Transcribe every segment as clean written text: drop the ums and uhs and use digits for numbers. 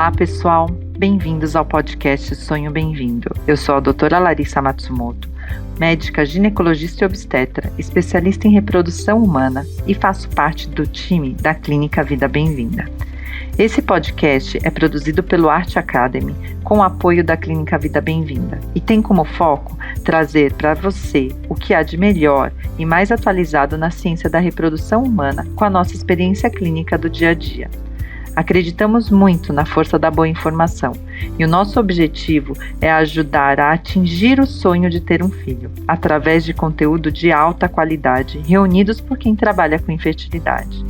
Olá, pessoal! Bem-vindos ao podcast Sonho Bem-vindo. Eu sou a doutora Larissa Matsumoto, médica ginecologista e obstetra, especialista em reprodução humana e faço parte do time da Clínica Vida Bem-vinda. Esse podcast é produzido pelo Arte Academy com o apoio da Clínica Vida Bem-vinda e tem como foco trazer para você o que há de melhor e mais atualizado na ciência da reprodução humana com a nossa experiência clínica do dia a dia. Acreditamos muito na força da boa informação e o nosso objetivo é ajudar a atingir o sonho de ter um filho, através de conteúdo de alta qualidade, reunidos por quem trabalha com infertilidade.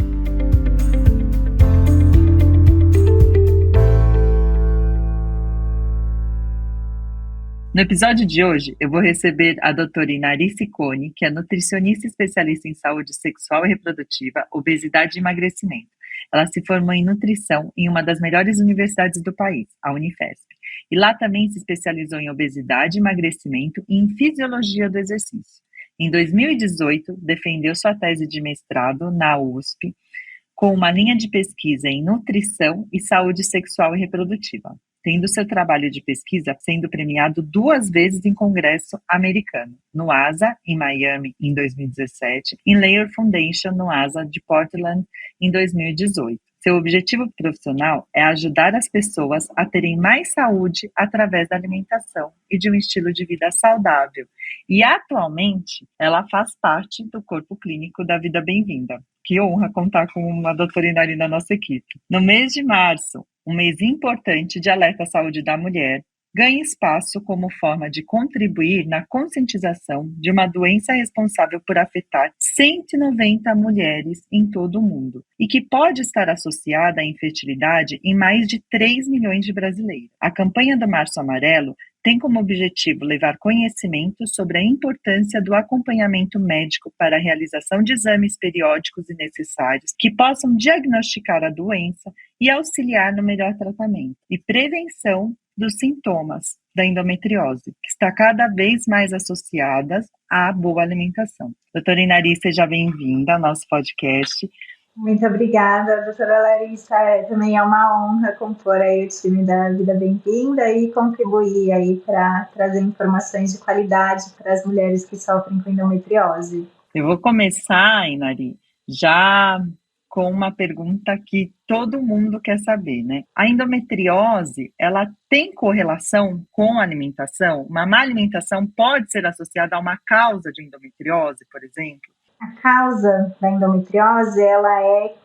No episódio de hoje, eu vou receber a doutora Inari Ciccone, que é nutricionista especialista em saúde sexual e reprodutiva, obesidade e emagrecimento. Ela se formou em nutrição em uma das melhores universidades do país, a Unifesp. E lá também se especializou em obesidade, emagrecimento e em fisiologia do exercício. Em 2018, defendeu sua tese de mestrado na USP, com uma linha de pesquisa em nutrição e saúde sexual e reprodutiva, tendo seu trabalho de pesquisa sendo premiado 2 vezes em congresso americano, no ASA, em Miami, em 2017, e Layer Foundation, no ASA de Portland, em 2018. Seu objetivo profissional é ajudar as pessoas a terem mais saúde através da alimentação e de um estilo de vida saudável. E, atualmente, ela faz parte do corpo clínico da Vida Bem-vinda. Que honra contar com uma doutora Inari na nossa equipe. No mês de março, um mês importante de alerta à saúde da mulher, ganha espaço como forma de contribuir na conscientização de uma doença responsável por afetar 190 mulheres em todo o mundo e que pode estar associada à infertilidade em mais de 3 milhões de brasileiros. A campanha do Março Amarelo tem como objetivo levar conhecimento sobre a importância do acompanhamento médico para a realização de exames periódicos e necessários que possam diagnosticar a doença e auxiliar no melhor tratamento e prevenção dos sintomas da endometriose, que está cada vez mais associadas à boa alimentação. Doutora Inari, seja bem-vinda ao nosso podcast. Muito obrigada, doutora Larissa. Também é uma honra compor aí o time da Vida Bem-vinda e contribuir aí para trazer informações de qualidade para as mulheres que sofrem com endometriose. Eu vou começar, Inari, já com uma pergunta que todo mundo quer saber, né? A endometriose, ela tem correlação com a alimentação? Uma má alimentação pode ser associada a uma causa de endometriose, por exemplo? A causa da endometriose, ela é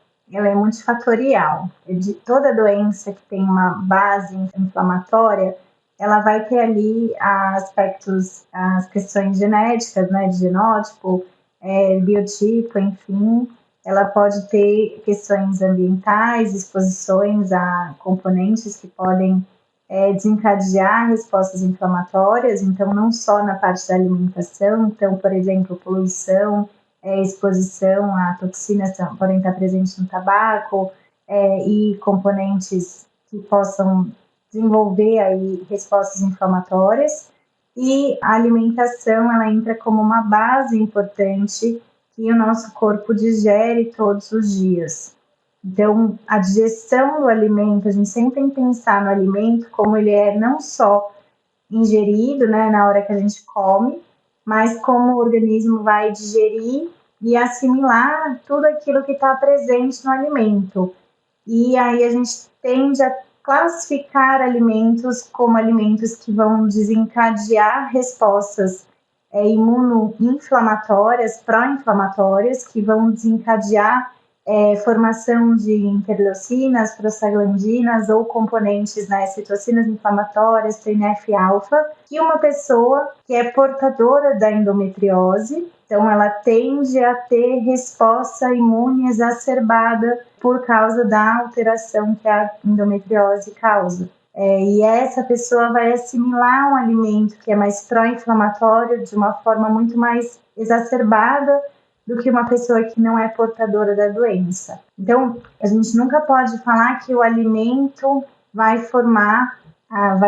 multifatorial. De toda doença que tem uma base inflamatória, ela vai ter ali aspectos, as questões genéticas, né, de genótipo, biotipo, enfim. Ela pode ter questões ambientais, exposições a componentes que podem desencadear respostas inflamatórias, então não só na parte da alimentação, então, por exemplo, poluição, exposição a toxinas podem estar presentes no tabaco e componentes que possam desenvolver aí respostas inflamatórias. E a alimentação, ela entra como uma base importante que o nosso corpo digere todos os dias. Então, a digestão do alimento, a gente sempre tem que pensar no alimento como ele é não só ingerido, né, na hora que a gente come, mas como o organismo vai digerir e assimilar tudo aquilo que está presente no alimento. E aí a gente tende a classificar alimentos como alimentos que vão desencadear respostas imunoinflamatórias, pró-inflamatórias, que vão desencadear formação de interleucinas, prostaglandinas ou componentes, né, citocinas inflamatórias, TNF-alfa, que uma pessoa que é portadora da endometriose, então ela tende a ter resposta imune exacerbada por causa da alteração que a endometriose causa. E essa pessoa vai assimilar um alimento que é mais pró-inflamatório de uma forma muito mais exacerbada do que uma pessoa que não é portadora da doença. Então, a gente nunca pode falar que o alimento vai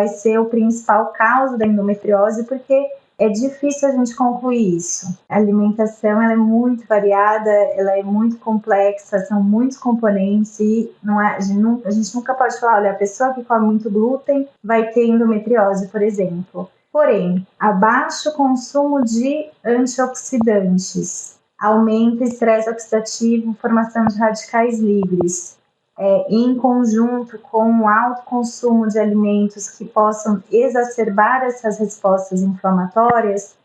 ser o principal causa da endometriose, porque É difícil a gente concluir isso. A alimentação ela é muito variada, ela é muito complexa, são muitos componentes e a gente nunca pode falar, olha, a pessoa que come muito glúten vai ter endometriose, por exemplo. Porém, abaixo consumo de antioxidantes aumenta estresse oxidativo, formação de radicais livres. Em conjunto com o alto consumo de alimentos que possam exacerbar essas respostas inflamatórias,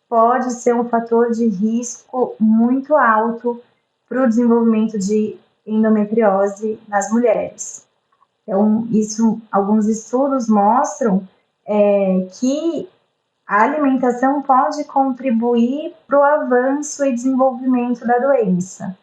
pode ser um fator de risco muito alto para o desenvolvimento de endometriose nas mulheres. Então, alguns estudos mostram que a alimentação pode contribuir para o avanço e desenvolvimento da doença.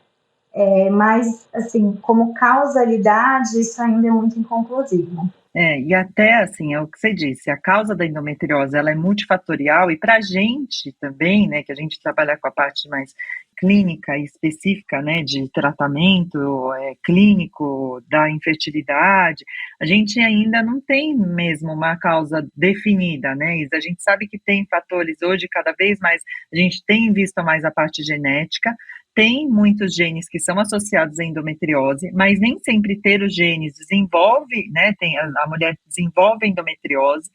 Mas, assim, como causalidade, isso ainda é muito inconclusivo. E até, assim, é o que você disse, a causa da endometriose, ela é multifatorial, e para a gente também, né, que a gente trabalha com a parte mais clínica e específica, né, de tratamento clínico da infertilidade, a gente ainda não tem mesmo uma causa definida, né, Isa? A gente sabe que tem fatores hoje, cada vez mais, a gente tem visto mais a parte genética, tem muitos genes que são associados à endometriose, mas nem sempre ter os genes desenvolve, né? A mulher desenvolve endometriose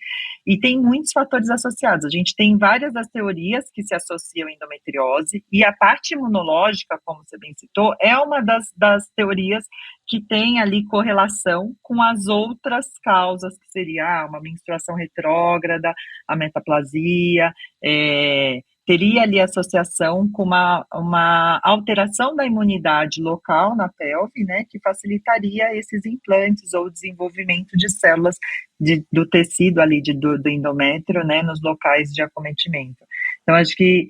e tem muitos fatores associados. A gente tem várias das teorias que se associam à endometriose e a parte imunológica, como você bem citou, é uma das teorias que tem ali correlação com as outras causas, que seria uma menstruação retrógrada, a metaplasia, teria ali associação com uma alteração da imunidade local na pelve, né, que facilitaria esses implantes ou desenvolvimento de células do tecido ali do endométrio, né, nos locais de acometimento. Então, acho que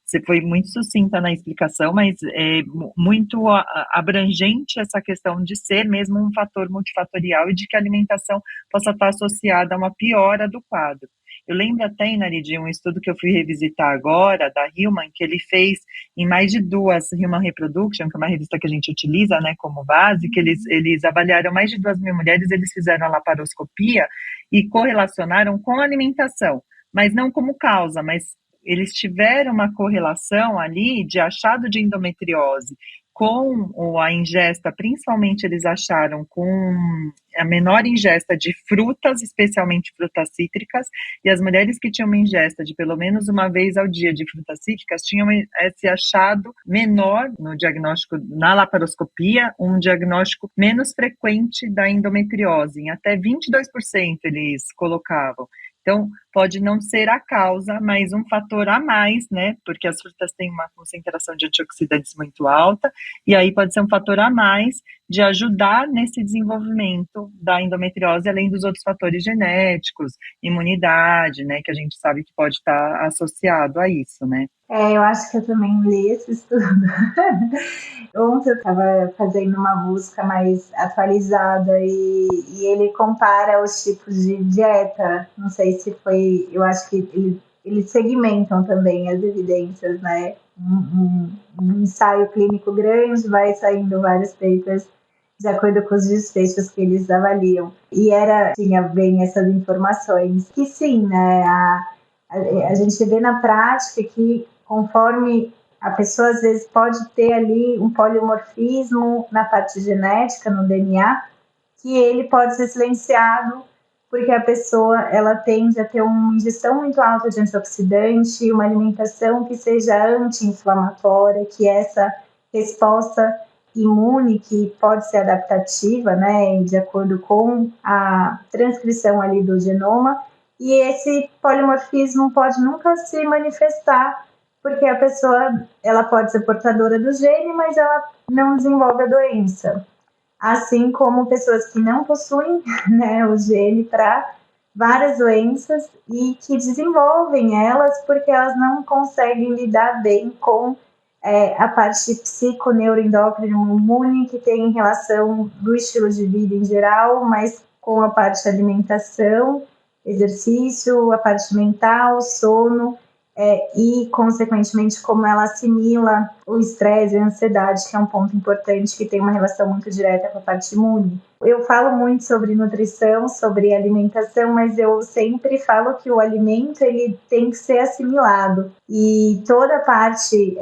você foi muito sucinta na explicação, mas é muito abrangente essa questão de ser mesmo um fator multifatorial e de que a alimentação possa estar associada a uma piora do quadro. Eu lembro até, Inari, de um estudo que eu fui revisitar agora, da Hillman, que ele fez em mais de duas, Human Reproduction, que é uma revista que a gente utiliza, né, como base, que eles avaliaram mais de 2.000 mulheres, eles fizeram a laparoscopia e correlacionaram com a alimentação, mas não como causa, mas eles tiveram uma correlação ali de achado de endometriose com a ingesta, principalmente eles acharam com a menor ingesta de frutas, especialmente frutas cítricas, e as mulheres que tinham uma ingesta de pelo menos uma vez ao dia de frutas cítricas tinham esse achado menor no diagnóstico, na laparoscopia, um diagnóstico menos frequente da endometriose, em até 22% eles colocavam. Então, pode não ser a causa, mas um fator a mais, né? Porque as frutas têm uma concentração de antioxidantes muito alta, e aí pode ser um fator a mais de ajudar nesse desenvolvimento da endometriose, além dos outros fatores genéticos, imunidade, né? Que a gente sabe que pode estar associado a isso, né? Eu acho que eu também li esse estudo. Ontem eu estava fazendo uma busca mais atualizada e ele compara os tipos de dieta. Não sei se foi. Eu acho que eles segmentam também as evidências, né? Um ensaio clínico grande, vai saindo vários papers de acordo com os desfechos que eles avaliam. E tinha bem essas informações. Que sim, né? A gente vê na prática que conforme a pessoa às vezes pode ter ali um polimorfismo na parte genética, no DNA, que ele pode ser silenciado porque a pessoa ela tende a ter uma ingestão muito alta de antioxidante, uma alimentação que seja anti-inflamatória, que essa resposta imune que pode ser adaptativa, né, de acordo com a transcrição ali do genoma, e esse polimorfismo pode nunca se manifestar porque a pessoa ela pode ser portadora do gene, mas ela não desenvolve a doença. Assim como pessoas que não possuem, né, o gene para várias doenças e que desenvolvem elas porque elas não conseguem lidar bem com a parte psiconeuroendócrina imune que tem relação do estilo de vida em geral, mas com a parte alimentação, exercício, a parte mental, sono, e, consequentemente, como ela assimila o estresse e a ansiedade, que é um ponto importante que tem uma relação muito direta com a parte imune. Eu falo muito sobre nutrição, sobre alimentação, mas eu sempre falo que o alimento ele tem que ser assimilado. E toda a parte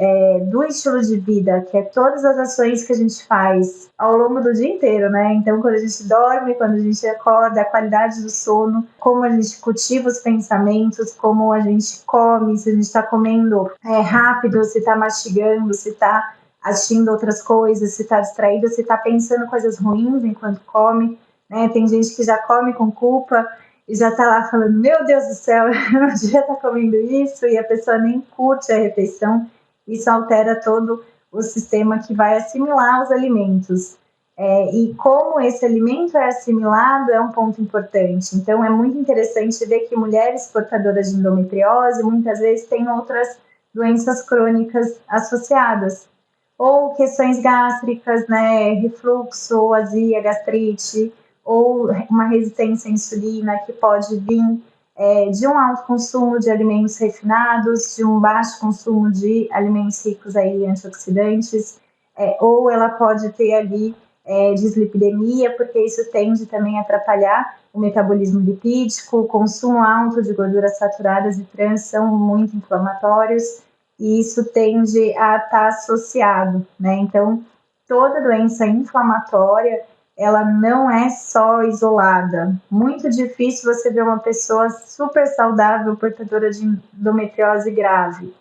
do estilo de vida, que é todas as ações que a gente faz ao longo do dia inteiro, né? Então, quando a gente dorme, quando a gente acorda, a qualidade do sono, como a gente cultiva os pensamentos, como a gente come, se a gente está comendo rápido, se está mastigando, se está assistindo outras coisas, se está distraído, se está pensando coisas ruins enquanto come, né? Tem gente que já come com culpa e já está lá falando, meu Deus do céu, eu não devia estar comendo isso, e a pessoa nem curte a refeição. Isso altera todo o sistema que vai assimilar os alimentos. E como esse alimento é assimilado é um ponto importante. Então, é muito interessante ver que mulheres portadoras de endometriose muitas vezes têm outras doenças crônicas associadas, ou questões gástricas, né, refluxo, azia, gastrite, ou uma resistência à insulina que pode vir de um alto consumo de alimentos refinados, de um baixo consumo de alimentos ricos aí em antioxidantes, ou ela pode ter ali dislipidemia, porque isso tende também a atrapalhar o metabolismo lipídico, o consumo alto de gorduras saturadas e trans são muito inflamatórios, e isso tende a estar associado, né? Então, toda doença inflamatória, ela não é só isolada. Muito difícil você ver uma pessoa super saudável, portadora de endometriose grave.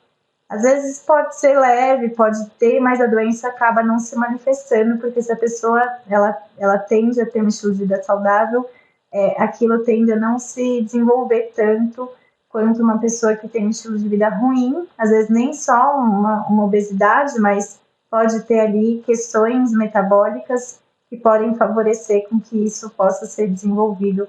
Às vezes pode ser leve, pode ter, mas a doença acaba não se manifestando, porque se a pessoa ela tende a ter um estilo de vida saudável, aquilo tende a não se desenvolver tanto quanto uma pessoa que tem um estilo de vida ruim, às vezes nem só uma obesidade, mas pode ter ali questões metabólicas que podem favorecer com que isso possa ser desenvolvido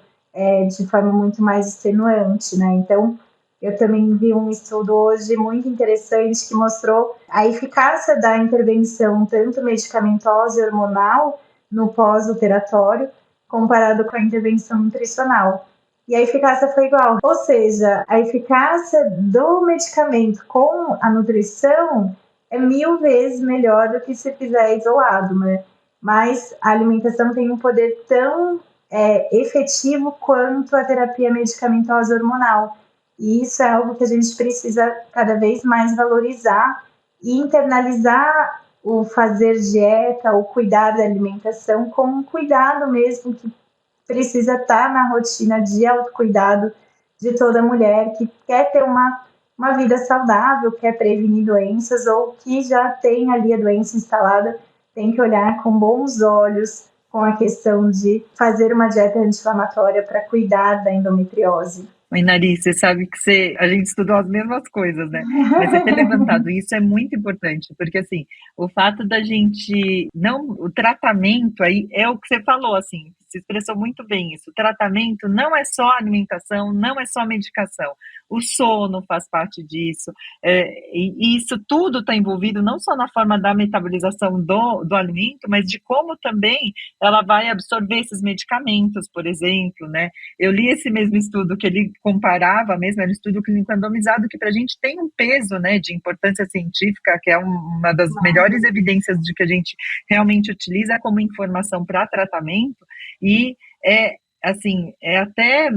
de forma muito mais extenuante, né? Então, eu também vi um estudo hoje muito interessante que mostrou a eficácia da intervenção tanto medicamentosa e hormonal no pós-operatório comparado com a intervenção nutricional. E a eficácia foi igual. Ou seja, a eficácia do medicamento com a nutrição é 1000 vezes melhor do que se fizer isolado, né? Mas a alimentação tem um poder tão efetivo quanto a terapia medicamentosa hormonal. E isso é algo que a gente precisa cada vez mais valorizar e internalizar o fazer dieta, o cuidar da alimentação como um cuidado mesmo que precisa estar na rotina de autocuidado de toda mulher que quer ter uma vida saudável, quer prevenir doenças ou que já tem ali a doença instalada, tem que olhar com bons olhos com a questão de fazer uma dieta anti-inflamatória para cuidar da endometriose. Oi, Nari, você sabe que a gente estudou as mesmas coisas, né? Mas você ter levantado isso é muito importante, porque assim, o fato da gente não, o tratamento aí é o que você falou, assim, se expressou muito bem isso. O tratamento não é só alimentação, não é só medicação. O sono faz parte disso, e isso tudo está envolvido não só na forma da metabolização do alimento, mas de como também ela vai absorver esses medicamentos, por exemplo, né? Eu li esse mesmo estudo que ele comparava mesmo, era um estudo clínico randomizado, que para a gente tem um peso, né, de importância científica, que é uma das melhores evidências de que a gente realmente utiliza como informação para tratamento, e assim, até,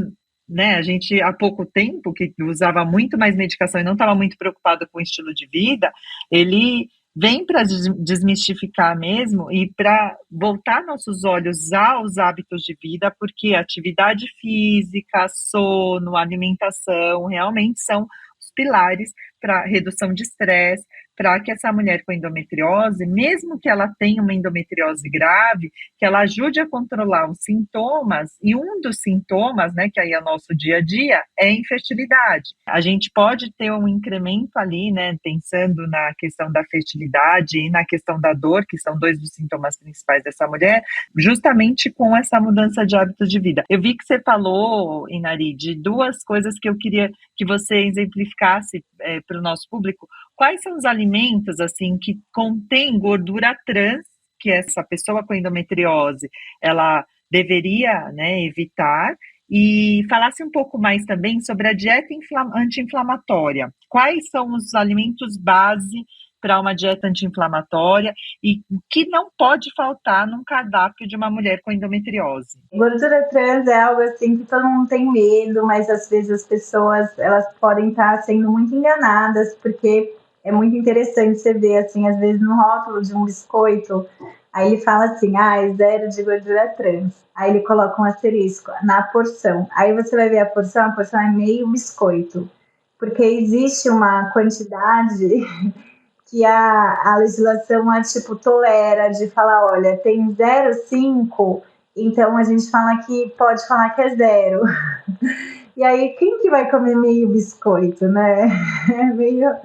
né, a gente há pouco tempo que usava muito mais medicação e não estava muito preocupado com o estilo de vida, ele vem para desmistificar mesmo e para voltar nossos olhos aos hábitos de vida, porque atividade física, sono, alimentação realmente são os pilares para redução de estresse, para que essa mulher com endometriose, mesmo que ela tenha uma endometriose grave, que ela ajude a controlar os sintomas, e um dos sintomas, né, que aí é o nosso dia a dia, é a infertilidade. A gente pode ter um incremento ali, né, pensando na questão da fertilidade e na questão da dor, que são dois dos sintomas principais dessa mulher, justamente com essa mudança de hábitos de vida. Eu vi que você falou, Inari, de duas coisas que eu queria que você exemplificasse para o nosso público. Quais são os alimentos, assim, que contêm gordura trans, que essa pessoa com endometriose, ela deveria, né, evitar, e falasse um pouco mais também sobre a dieta anti-inflamatória. Quais são os alimentos base para uma dieta anti-inflamatória e o que não pode faltar num cardápio de uma mulher com endometriose? Gordura trans é algo assim que todo mundo tem medo, mas às vezes as pessoas elas podem estar sendo muito enganadas, porque é muito interessante você ver assim, às vezes no rótulo de um biscoito, aí ele fala assim, é zero de gordura trans. Aí ele coloca um asterisco na porção. Aí você vai ver a porção é meio biscoito, porque existe uma quantidade que a legislação tipo tolera de falar, olha, tem 0,5, então a gente fala que pode falar que é zero. E aí, quem que vai comer meio biscoito, né? É meio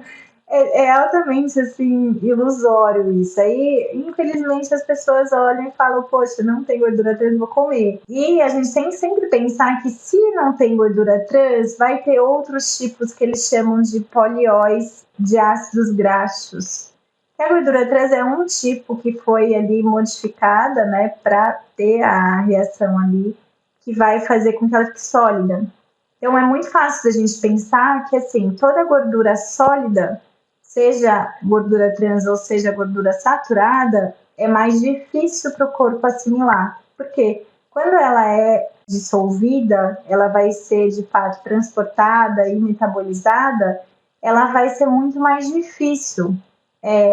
é altamente assim ilusório isso. Aí, infelizmente, as pessoas olham e falam, poxa, não tem gordura trans, vou comer. E a gente tem que sempre pensar que se não tem gordura trans, vai ter outros tipos que eles chamam de polióis de ácidos graxos. A gordura trans é um tipo que foi ali modificada, né, para ter a reação ali que vai fazer com que ela fique sólida. Então é muito fácil da gente pensar que assim, toda gordura sólida, seja gordura trans ou seja gordura saturada, é mais difícil para o corpo assimilar. Por quê? Quando ela é dissolvida, ela vai ser de fato transportada e metabolizada, ela vai ser muito mais difícil.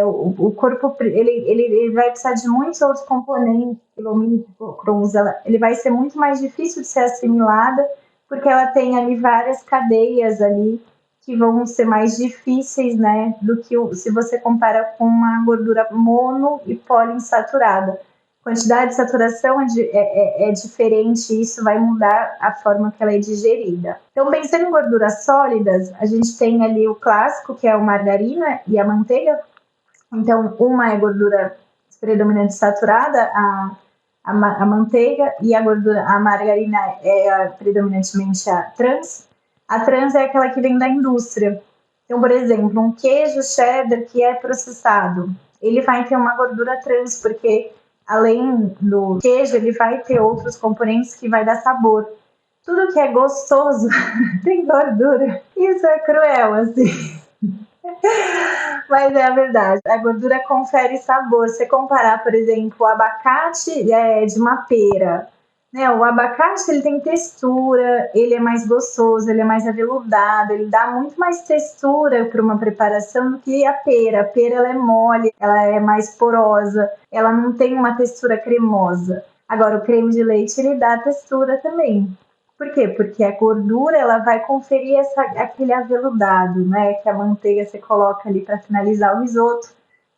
O corpo ele vai precisar de muitos outros componentes, quilomicrons, ele vai ser muito mais difícil de ser assimilada, porque ela tem ali várias cadeias ali que vão ser mais difíceis, né, do que se você compara com uma gordura mono e poliinsaturada. A quantidade de saturação é diferente e isso vai mudar a forma que ela é digerida. Então, pensando em gorduras sólidas, a gente tem ali o clássico, que é a margarina e a manteiga. Então, uma é gordura predominante saturada, a manteiga, e a margarina é predominantemente a trans. A trans é aquela que vem da indústria. Então, por exemplo, um queijo cheddar que é processado, ele vai ter uma gordura trans, porque além do queijo, ele vai ter outros componentes que vai dar sabor. Tudo que é gostoso tem gordura. Isso é cruel, assim. Mas é a verdade. A gordura confere sabor. Se você comparar, por exemplo, o abacate de uma pera, né? O abacate ele tem textura, ele é mais gostoso, ele é mais aveludado, ele dá muito mais textura para uma preparação do que a pera. A pera ela é mole, ela é mais porosa, ela não tem uma textura cremosa. Agora, o creme de leite ele dá textura também. Por quê? Porque a gordura ela vai conferir aquele aveludado, né? Que a manteiga você coloca ali para finalizar o risoto,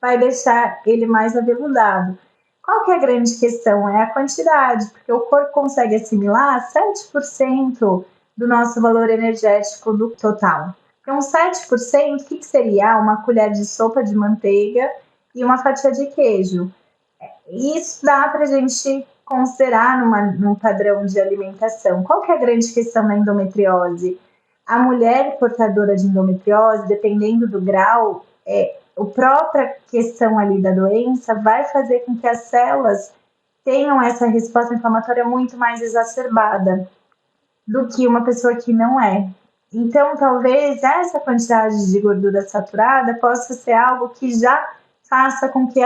vai deixar ele mais aveludado. Qual que é a grande questão? É a quantidade, porque o corpo consegue assimilar 7% do nosso valor energético do total. Então, 7%, o que seria? Uma colher de sopa de manteiga e uma fatia de queijo. Isso dá para a gente considerar num padrão de alimentação. Qual que é a grande questão da endometriose? A mulher portadora de endometriose, dependendo do grau, a própria questão ali da doença vai fazer com que as células tenham essa resposta inflamatória muito mais exacerbada do que uma pessoa que não é. Então, talvez essa quantidade de gordura saturada possa ser algo que já faça com que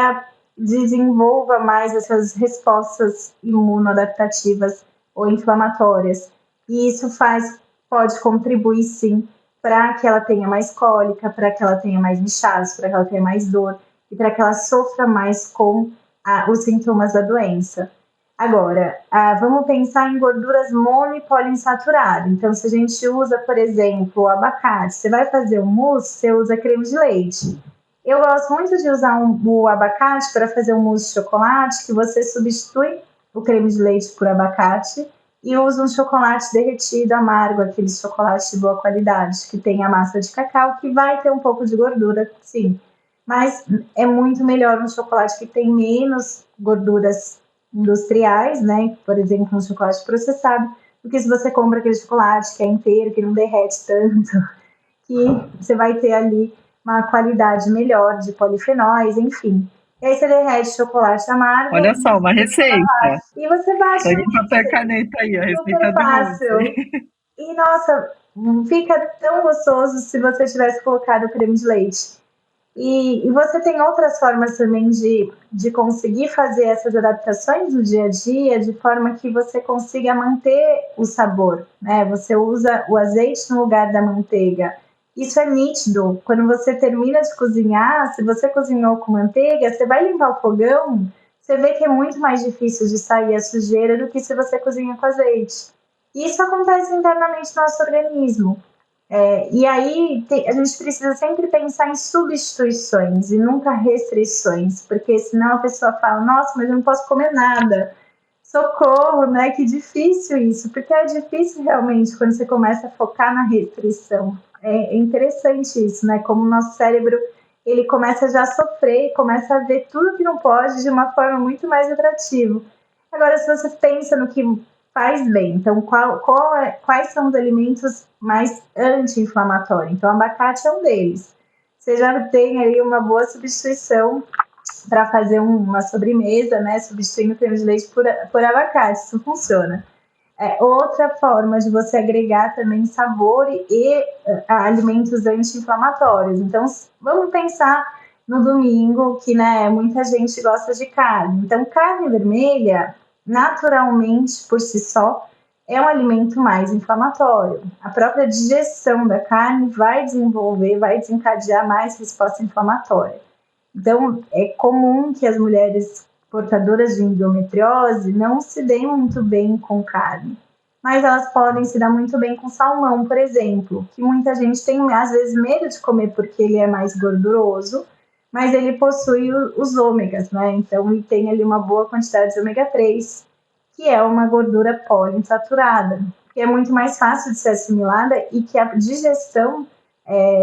desenvolva mais essas respostas imunoadaptativas ou inflamatórias. E isso pode contribuir, sim, para que ela tenha mais cólica, para que ela tenha mais inchaço, para que ela tenha mais dor e para que ela sofra mais com os sintomas da doença. Agora, vamos pensar em gorduras mono e poliinsaturadas. Então, se a gente usa, por exemplo, o abacate, você vai fazer um mousse, você usa creme de leite. Eu gosto muito de usar o abacate para fazer um mousse de chocolate, que você substitui o creme de leite por abacate e usa um chocolate derretido amargo, aquele chocolate de boa qualidade, que tem a massa de cacau, que vai ter um pouco de gordura, sim. Mas é muito melhor um chocolate que tem menos gorduras industriais, né? Por exemplo, um chocolate processado, do que se você compra aquele chocolate que é inteiro, que não derrete tanto, que você vai ter ali uma qualidade melhor de polifenóis, enfim. E aí você derrete chocolate amargo. Olha só, uma receita. E você baixa. Pegue papel e caneta aí, a receita do mousse. E nossa, fica tão gostoso se você tivesse colocado creme de leite. E você tem outras formas também de conseguir fazer essas adaptações no dia a dia, de forma que você consiga manter o sabor, né? Você usa o azeite no lugar da manteiga. Isso é nítido. Quando você termina de cozinhar, se você cozinhou com manteiga, você vai limpar o fogão, você vê que é muito mais difícil de sair a sujeira do que se você cozinha com azeite. Isso acontece internamente no nosso organismo. E aí a gente precisa sempre pensar em substituições e nunca restrições, porque senão a pessoa fala, nossa, mas eu não posso comer nada. Socorro, né? Que difícil isso, porque é difícil realmente quando você começa a focar na restrição. É interessante isso, né? Como o nosso cérebro ele começa já a sofrer, começa a ver tudo que não pode de uma forma muito mais atrativa. Agora, se você pensa no que faz bem, então quais são os alimentos mais anti-inflamatórios? Então, abacate é um deles. Você já tem aí uma boa substituição para fazer uma sobremesa, né? Substituindo o creme de leite por abacate, isso funciona. Outra forma de você agregar também sabor e alimentos anti-inflamatórios. Então, vamos pensar no domingo, que né, muita gente gosta de carne. Então, carne vermelha, naturalmente, por si só, é um alimento mais inflamatório. A própria digestão da carne vai desencadear mais resposta inflamatória. Então, é comum que as mulheres portadoras de endometriose não se deem muito bem com carne, mas elas podem se dar muito bem com salmão, por exemplo, que muita gente tem, às vezes, medo de comer porque ele é mais gorduroso, mas ele possui os ômegas, né? Então, ele tem ali uma boa quantidade de ômega 3, que é uma gordura poliinsaturada, que é muito mais fácil de ser assimilada e que a digestão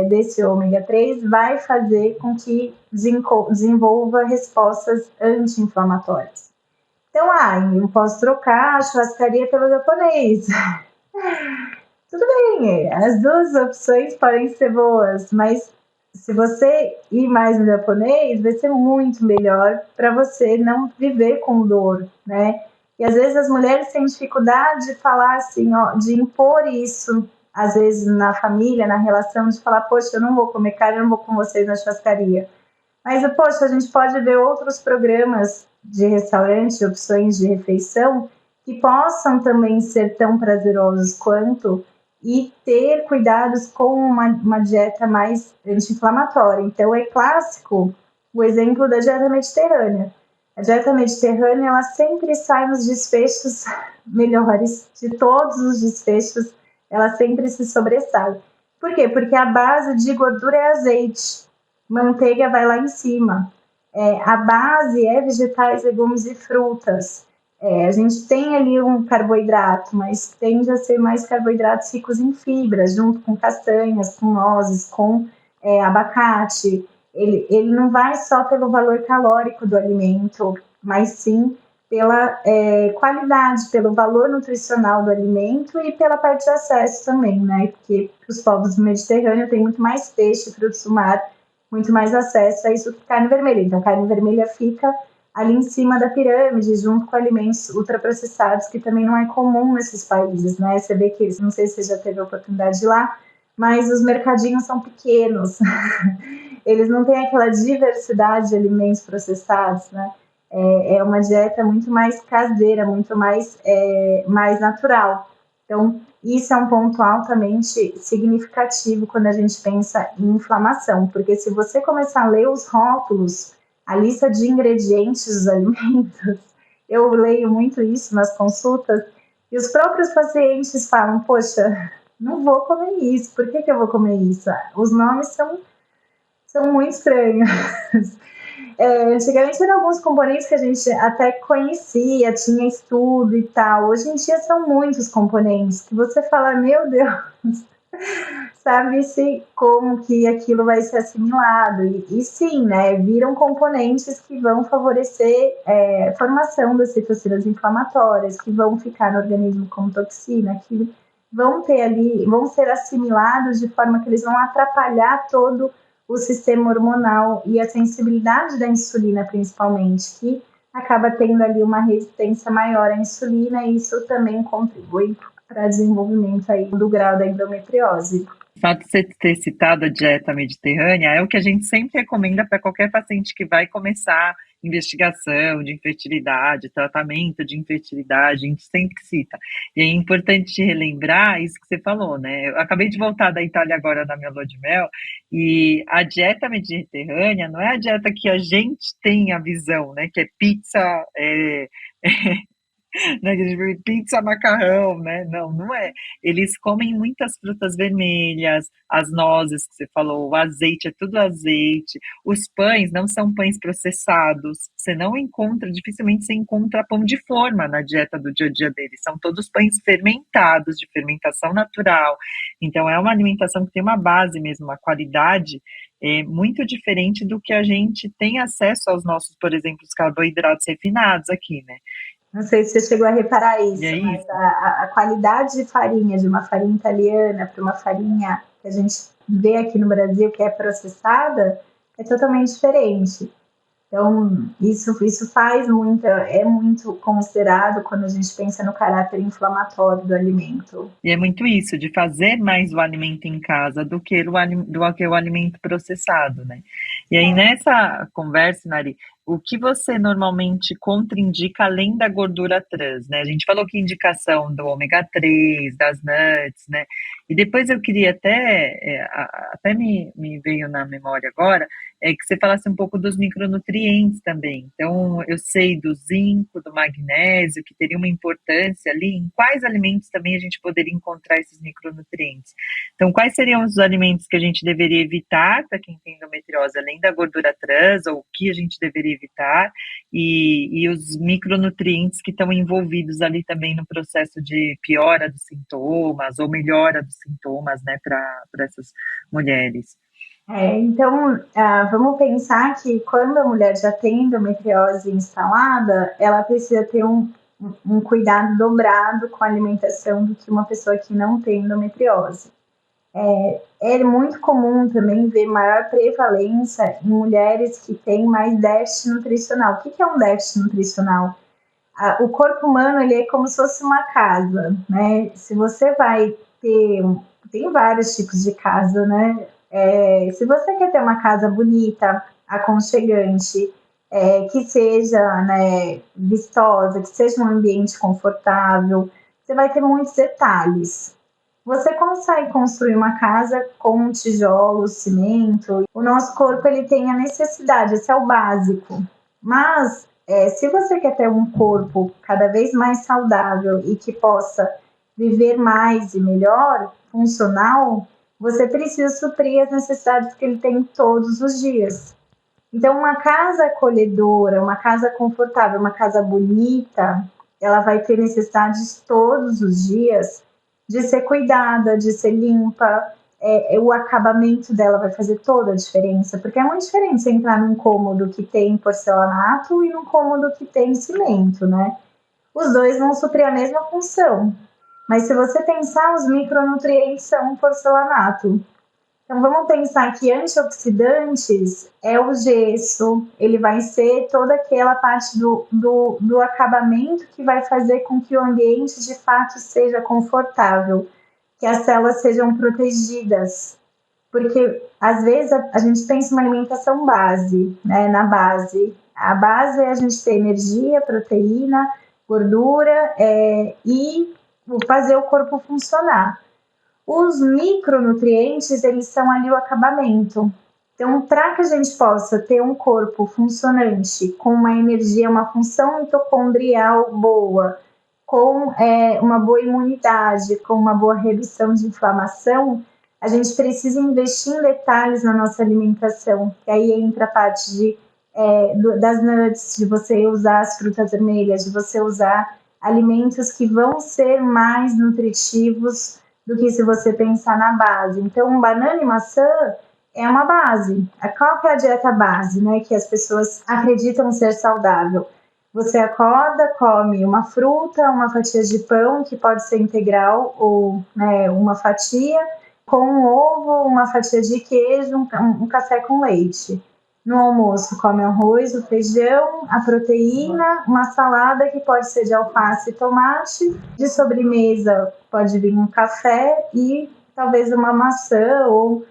desse ômega 3 vai fazer com que desenvolva respostas anti-inflamatórias. Então, eu posso trocar a churrascaria pelo japonês. Tudo bem, as duas opções podem ser boas, mas se você ir mais no japonês, vai ser muito melhor para você não viver com dor, né? E às vezes as mulheres têm dificuldade de falar assim, de impor isso, às vezes na família, na relação, de falar, poxa, eu não vou comer carne, eu não vou com vocês na churrascaria. Mas, poxa, a gente pode ver outros programas de restaurante, opções de refeição, que possam também ser tão prazerosos quanto e ter cuidados com uma dieta mais anti-inflamatória. Então, é clássico o exemplo da dieta mediterrânea. A dieta mediterrânea, ela sempre sai nos desfechos melhores, de todos os desfechos, ela sempre se sobressai. Por quê? Porque a base de gordura é azeite, manteiga vai lá em cima. A base é vegetais, legumes e frutas. A gente tem ali um carboidrato, mas tende a ser mais carboidratos ricos em fibras, junto com castanhas, com nozes, com abacate. Ele não vai só pelo valor calórico do alimento, mas sim pela qualidade, pelo valor nutricional do alimento e pela parte de acesso também, né? Porque os povos do Mediterrâneo têm muito mais peixe, frutos do mar, muito mais acesso a isso que carne vermelha. Então, carne vermelha fica ali em cima da pirâmide, junto com alimentos ultraprocessados, que também não é comum nesses países, né? Você vê que, não sei se você já teve a oportunidade de ir lá, mas os mercadinhos são pequenos. Eles não têm aquela diversidade de alimentos processados, né? É uma dieta muito mais caseira, muito mais natural. Então, isso é um ponto altamente significativo quando a gente pensa em inflamação, porque se você começar a ler os rótulos, a lista de ingredientes dos alimentos, eu leio muito isso nas consultas, e os próprios pacientes falam, poxa, não vou comer isso, por que eu vou comer isso? Os nomes são muito estranhos. Antigamente eram alguns componentes que a gente até conhecia, tinha estudo e tal. Hoje em dia são muitos componentes que você fala, meu Deus, sabe-se como que aquilo vai ser assimilado. E sim, né, viram componentes que vão favorecer a formação das citocinas inflamatórias, que vão ficar no organismo como toxina, que vão ser assimilados de forma que eles vão atrapalhar todo o sistema hormonal e a sensibilidade da insulina, principalmente, que acaba tendo ali uma resistência maior à insulina, e isso também contribui para desenvolvimento aí do grau da endometriose. O fato de você ter citado a dieta mediterrânea é o que a gente sempre recomenda para qualquer paciente que vai começar investigação de infertilidade, tratamento de infertilidade, a gente sempre cita. E é importante relembrar isso que você falou, né? Eu acabei de voltar da Itália agora na minha lua de mel, e a dieta mediterrânea não é a dieta que a gente tem a visão, né? Que é pizza, né, pizza, macarrão, né? Não, não é. Eles comem muitas frutas vermelhas, as nozes que você falou, o azeite é tudo azeite. Os pães não são pães processados. Você não encontra, dificilmente você encontra pão de forma na dieta do dia a dia deles. São todos pães fermentados, de fermentação natural. Então é uma alimentação que tem uma base mesmo, uma qualidade muito diferente do que a gente tem acesso aos nossos, por exemplo, os carboidratos refinados aqui, né? Não sei se você chegou a reparar E é isso, mas isso. a qualidade de farinha, de uma farinha italiana para uma farinha que a gente vê aqui no Brasil, que é processada, é totalmente diferente. Então, isso faz é muito considerado quando a gente pensa no caráter inflamatório do alimento. E é muito isso, de fazer mais o alimento em casa do que o alimento processado, né? E aí, nessa conversa, Nari, o que você normalmente contraindica além da gordura trans, né? A gente falou que indicação do ômega 3, das nuts, né? E depois eu queria até me veio na memória agora, que você falasse um pouco dos micronutrientes também. Então, eu sei do zinco, do magnésio, que teria uma importância ali. Em quais alimentos também a gente poderia encontrar esses micronutrientes? Então, quais seriam os alimentos que a gente deveria evitar para quem tem endometriose, além da gordura trans, ou o que a gente deveria evitar, e os micronutrientes que estão envolvidos ali também no processo de piora dos sintomas, ou melhora dos sintomas, né, para essas mulheres? Então, vamos pensar que quando a mulher já tem endometriose instalada, ela precisa ter um cuidado dobrado com a alimentação do que uma pessoa que não tem endometriose. É muito comum também ver maior prevalência em mulheres que têm mais déficit nutricional. O que é um déficit nutricional? O corpo humano ele é como se fosse uma casa, né? Se você vai ter, tem vários tipos de casa, né? Se você quer ter uma casa bonita, aconchegante, que seja, né, vistosa, que seja um ambiente confortável, você vai ter muitos detalhes. Você consegue construir uma casa com tijolos, cimento. O nosso corpo ele tem a necessidade, esse é o básico. Mas se você quer ter um corpo cada vez mais saudável e que possa viver mais e melhor, funcional, você precisa suprir as necessidades que ele tem todos os dias. Então, uma casa acolhedora, uma casa confortável, uma casa bonita, ela vai ter necessidades todos os dias de ser cuidada, de ser limpa. O acabamento dela vai fazer toda a diferença, porque é muito diferente você entrar num cômodo que tem porcelanato e num cômodo que tem cimento, né? Os dois vão suprir a mesma função, mas se você pensar, os micronutrientes são porcelanato. Então vamos pensar que antioxidantes é o gesso, ele vai ser toda aquela parte do acabamento que vai fazer com que o ambiente de fato seja confortável, que as células sejam protegidas. Porque às vezes a gente pensa uma alimentação base, né? Na base. A base é a gente ter energia, proteína, gordura e fazer o corpo funcionar. Os micronutrientes, eles são ali o acabamento. Então, para que a gente possa ter um corpo funcionante, com uma energia, uma função mitocondrial boa, com uma boa imunidade, com uma boa redução de inflamação, a gente precisa investir em detalhes na nossa alimentação, que aí entra a parte das nuts, de você usar as frutas vermelhas, de você usar alimentos que vão ser mais nutritivos do que se você pensar na base. Então, banana e maçã é uma base. Qual que é a dieta base, né? Que as pessoas acreditam ser saudável. Você acorda, come uma fruta, uma fatia de pão, que pode ser integral, ou uma fatia, com um ovo, uma fatia de queijo, um café com leite. No almoço come arroz, o feijão, a proteína, uma salada que pode ser de alface e tomate. De sobremesa pode vir um café e talvez uma maçã ou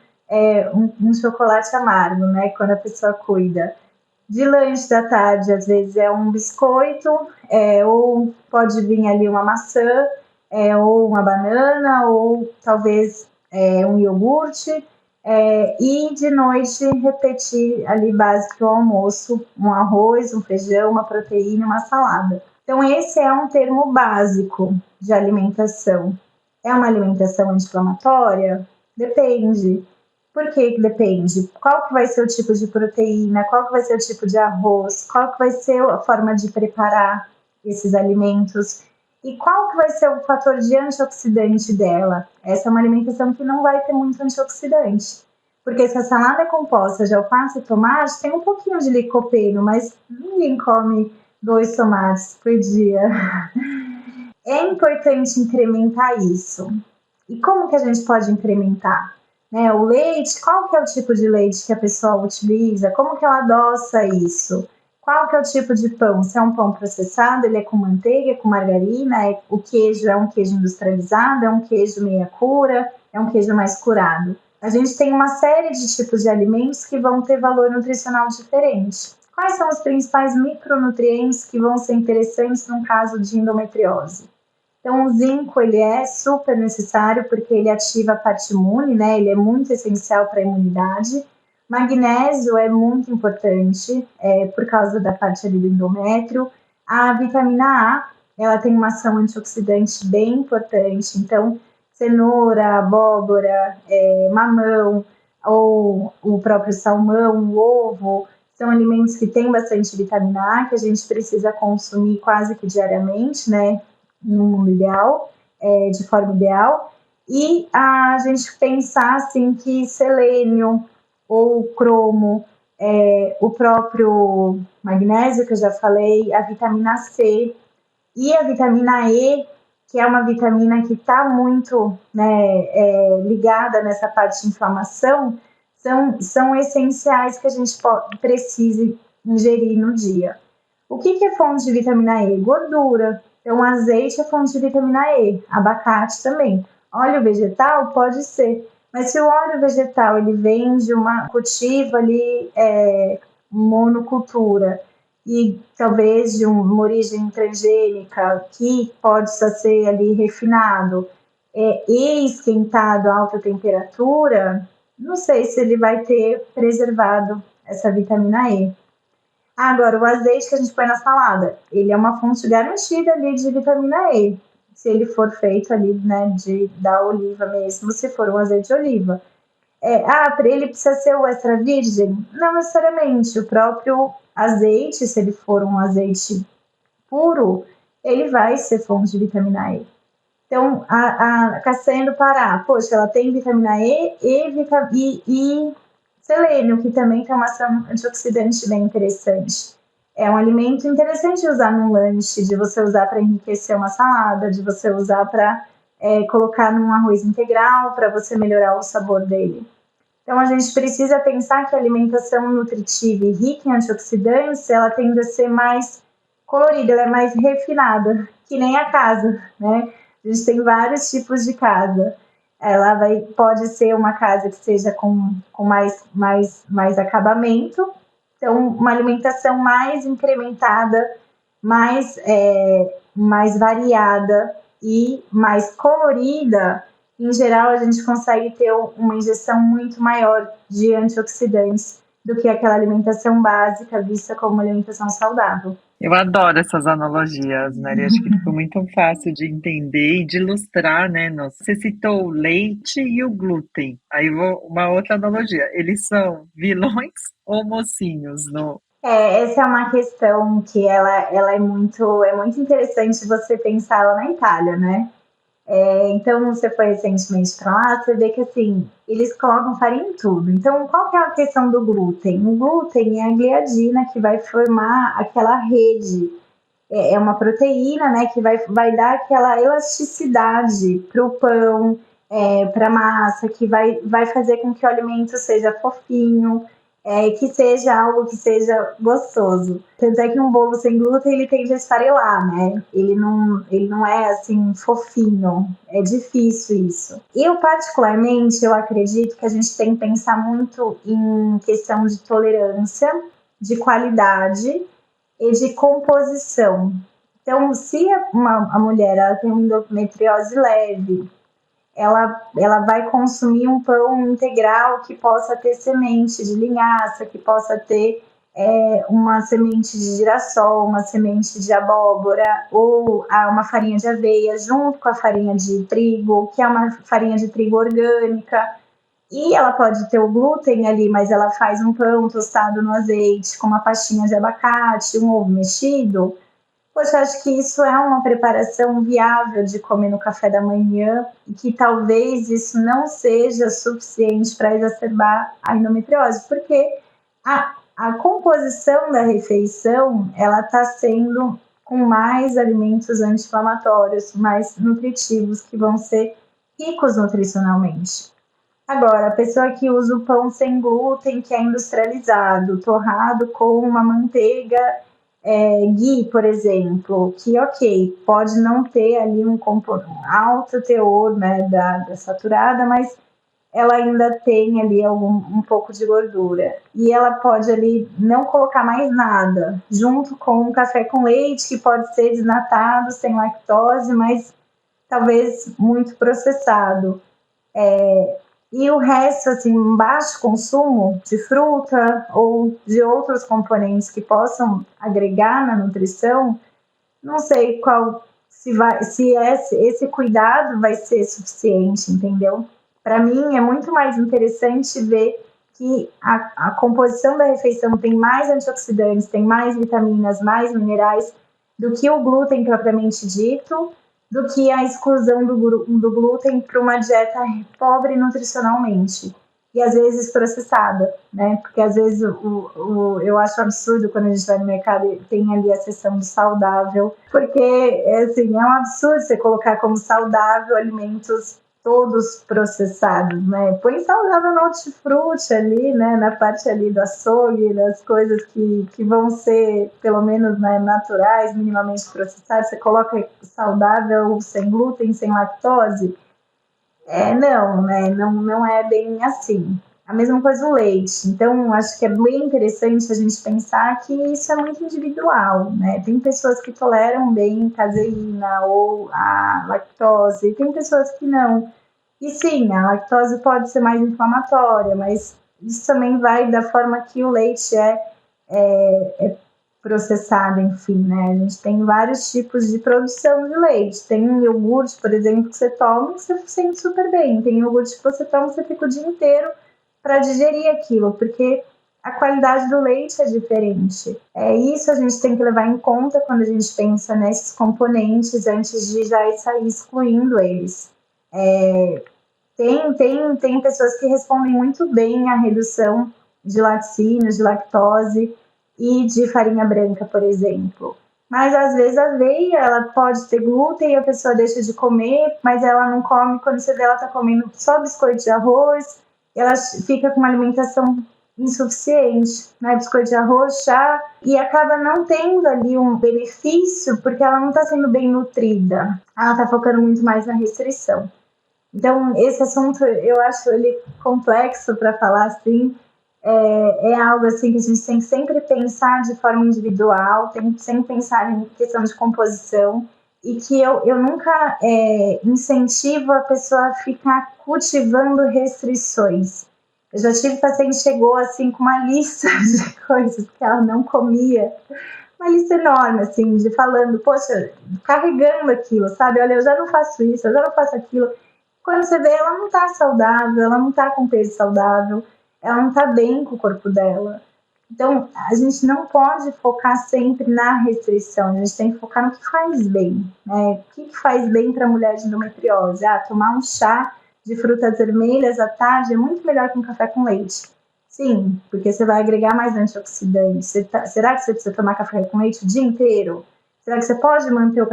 um chocolate amargo, né? Quando a pessoa cuida. De lanche da tarde, às vezes é um biscoito, ou pode vir ali uma maçã, ou uma banana, ou talvez um iogurte. E de noite repetir ali básico o almoço, um arroz, um feijão, uma proteína, uma salada. Então esse é um termo básico de alimentação. É uma alimentação anti-inflamatória? Depende. Por que depende? Qual que vai ser o tipo de proteína? Qual que vai ser o tipo de arroz? Qual que vai ser a forma de preparar esses alimentos? E qual que vai ser o fator de antioxidante dela? Essa é uma alimentação que não vai ter muito antioxidante. Porque se a salada é composta de alface e tomate, tem um pouquinho de licopeno, mas ninguém come 2 tomates por dia. É importante incrementar isso. E como que a gente pode incrementar? Né, o leite, qual que é o tipo de leite que a pessoa utiliza? Como que ela adoça isso? Qual que é o tipo de pão? Se é um pão processado, ele é com manteiga, é com margarina, o queijo é um queijo industrializado, é um queijo meia cura, é um queijo mais curado. A gente tem uma série de tipos de alimentos que vão ter valor nutricional diferente. Quais são os principais micronutrientes que vão ser interessantes no caso de endometriose? Então, o zinco, ele é super necessário porque ele ativa a parte imune, né? Ele é muito essencial para a imunidade. Magnésio é muito importante por causa da parte ali do endométrio. A vitamina A, ela tem uma ação antioxidante bem importante. Então, cenoura, abóbora, mamão, ou o próprio salmão, o ovo, são alimentos que têm bastante vitamina A, que a gente precisa consumir quase que diariamente, né? No mundo ideal, de forma ideal, e a gente pensar assim que selênio ou cromo, o próprio magnésio que eu já falei, a vitamina C e a vitamina E, que é uma vitamina que está muito ligada nessa parte de inflamação, são essenciais que a gente precise ingerir no dia. O que é fonte de vitamina E? Gordura. Então, azeite é fonte de vitamina E, abacate também. Óleo vegetal pode ser, mas se o óleo vegetal ele vem de uma cultiva ali, monocultura, e talvez de uma origem transgênica, que pode só ser ali refinado, e esquentado a alta temperatura, não sei se ele vai ter preservado essa vitamina E. Agora, o azeite que a gente põe na salada, ele é uma fonte garantida ali de vitamina E, se ele for feito ali, né, da oliva mesmo, se for um azeite de oliva. Para ele precisa ser o extra virgem? Não necessariamente. O próprio azeite, se ele for um azeite puro, ele vai ser fonte de vitamina E. Então, a castanha do Pará, poxa, ela tem vitamina E e selênio, que também tem uma ação antioxidante bem interessante. É um alimento interessante de usar num lanche, de você usar para enriquecer uma salada, de você usar para colocar num arroz integral, para você melhorar o sabor dele. Então, a gente precisa pensar que a alimentação nutritiva e rica em antioxidantes, ela tende a ser mais colorida, ela é mais refinada, que nem a casa, né? A gente tem vários tipos de casa. Ela pode ser uma casa que seja com mais acabamento, então uma alimentação mais incrementada, mais variada e mais colorida. Em geral, a gente consegue ter uma ingestão muito maior de antioxidantes do que aquela alimentação básica vista como uma alimentação saudável. Eu adoro essas analogias, Mary. Acho que ficou muito fácil de entender e de ilustrar, né? Você citou o leite e o glúten. Aí uma outra analogia. Eles são vilões ou mocinhos? Essa é uma questão que ela é muito interessante você pensá-la na Itália, né? Então, você foi recentemente para lá, você vê que assim, eles colocam farinha em tudo. Então, qual que é a questão do glúten? O glúten é a gliadina que vai formar aquela rede. É uma proteína, né, que vai dar aquela elasticidade para o pão, para a massa, que vai fazer com que o alimento seja fofinho, que seja algo que seja gostoso. Tanto é que um bolo sem glúten, ele tende a esfarelar, né? Ele não é, assim, fofinho. É difícil isso. Eu, particularmente, eu acredito que a gente tem que pensar muito em questão de tolerância, de qualidade e de composição. Então, se a mulher ela tem uma endometriose leve, ela vai consumir um pão integral que possa ter semente de linhaça, que possa ter uma semente de girassol, uma semente de abóbora, ou uma farinha de aveia junto com a farinha de trigo, que é uma farinha de trigo orgânica. E ela pode ter o glúten ali, mas ela faz um pão tostado no azeite com uma pastinha de abacate, um ovo mexido. Poxa, acho que isso é uma preparação viável de comer no café da manhã e que talvez isso não seja suficiente para exacerbar a endometriose, porque a composição da refeição ela está sendo com mais alimentos anti-inflamatórios, mais nutritivos, que vão ser ricos nutricionalmente. Agora, a pessoa que usa o pão sem glúten, que é industrializado, torrado com uma manteiga ghee, por exemplo, que ok, pode não ter ali um alto teor, né, da saturada, mas ela ainda tem ali um pouco de gordura. E ela pode ali não colocar mais nada, junto com um café com leite, que pode ser desnatado, sem lactose, mas talvez muito processado. E o resto, assim, baixo consumo de fruta ou de outros componentes que possam agregar na nutrição, não sei se esse cuidado vai ser suficiente, entendeu? Para mim, é muito mais interessante ver que a composição da refeição tem mais antioxidantes, tem mais vitaminas, mais minerais do que o glúten propriamente dito, do que a exclusão do glúten para uma dieta pobre nutricionalmente e às vezes processada, né? Porque às vezes eu acho absurdo quando a gente vai no mercado e tem ali a seção do saudável, porque assim, é um absurdo você colocar como saudável alimentos todos processados, né? Põe saudável no hortifruti ali, né? Na parte ali do açougue, das coisas que vão ser, pelo menos, né, naturais, minimamente processadas. Você coloca saudável, sem glúten, sem lactose. Não, né? Não é bem assim. A mesma coisa o leite. Então, acho que é bem interessante a gente pensar que isso é muito individual, né? Tem pessoas que toleram bem caseína ou a lactose, e tem pessoas que não. E sim, a lactose pode ser mais inflamatória, mas isso também vai da forma que o leite é processado, enfim, né? A gente tem vários tipos de produção de leite. Tem um iogurte, por exemplo, que você toma e você se sente super bem. Tem iogurte que você toma e você fica o dia inteiro para digerir aquilo, porque a qualidade do leite é diferente. Isso a gente tem que levar em conta quando a gente pensa nesses componentes antes de já sair excluindo eles. Tem pessoas que respondem muito bem à redução de laticínios, de lactose e de farinha branca, por exemplo. Mas às vezes a aveia ela pode ter glúten e a pessoa deixa de comer, mas ela não come. Quando você vê, ela está comendo só biscoito de arroz, ela fica com uma alimentação insuficiente, né? Biscoito de arroz, chá, e acaba não tendo ali um benefício porque ela não está sendo bem nutrida. Ela está focando muito mais na restrição. Então, esse assunto eu acho ele complexo para falar assim. É algo assim que a gente tem que sempre pensar de forma individual, tem que sempre pensar em questão de composição e que eu nunca incentivo a pessoa a ficar cultivando restrições. Eu já tive paciente que chegou assim com uma lista de coisas que ela não comia, uma lista enorme, assim, de falando, poxa, carregando aquilo, sabe? Olha, eu já não faço isso, eu já não faço aquilo. Quando você vê, ela não tá saudável, ela não tá com peso saudável, ela não tá bem com o corpo dela. Então, a gente não pode focar sempre na restrição, a gente tem que focar no que faz bem, né? O que faz bem para a mulher de endometriose? Tomar um chá de frutas vermelhas à tarde é muito melhor que um café com leite. Sim, porque você vai agregar mais antioxidantes. Será que você precisa tomar café com leite o dia inteiro? Será que você pode manter o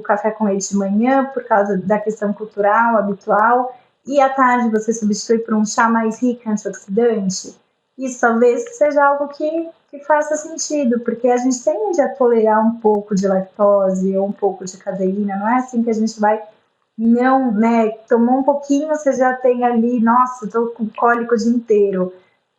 café com leite de manhã por causa da questão cultural, habitual, e à tarde você substitui por um chá mais rico em antioxidante? isso talvez seja algo que faça sentido, porque a gente tende a tolerar um pouco de lactose ou um pouco de caseína, não é assim que a gente vai, não, né? Tomou um pouquinho, você já tem ali, nossa, tô com cólico o dia inteiro.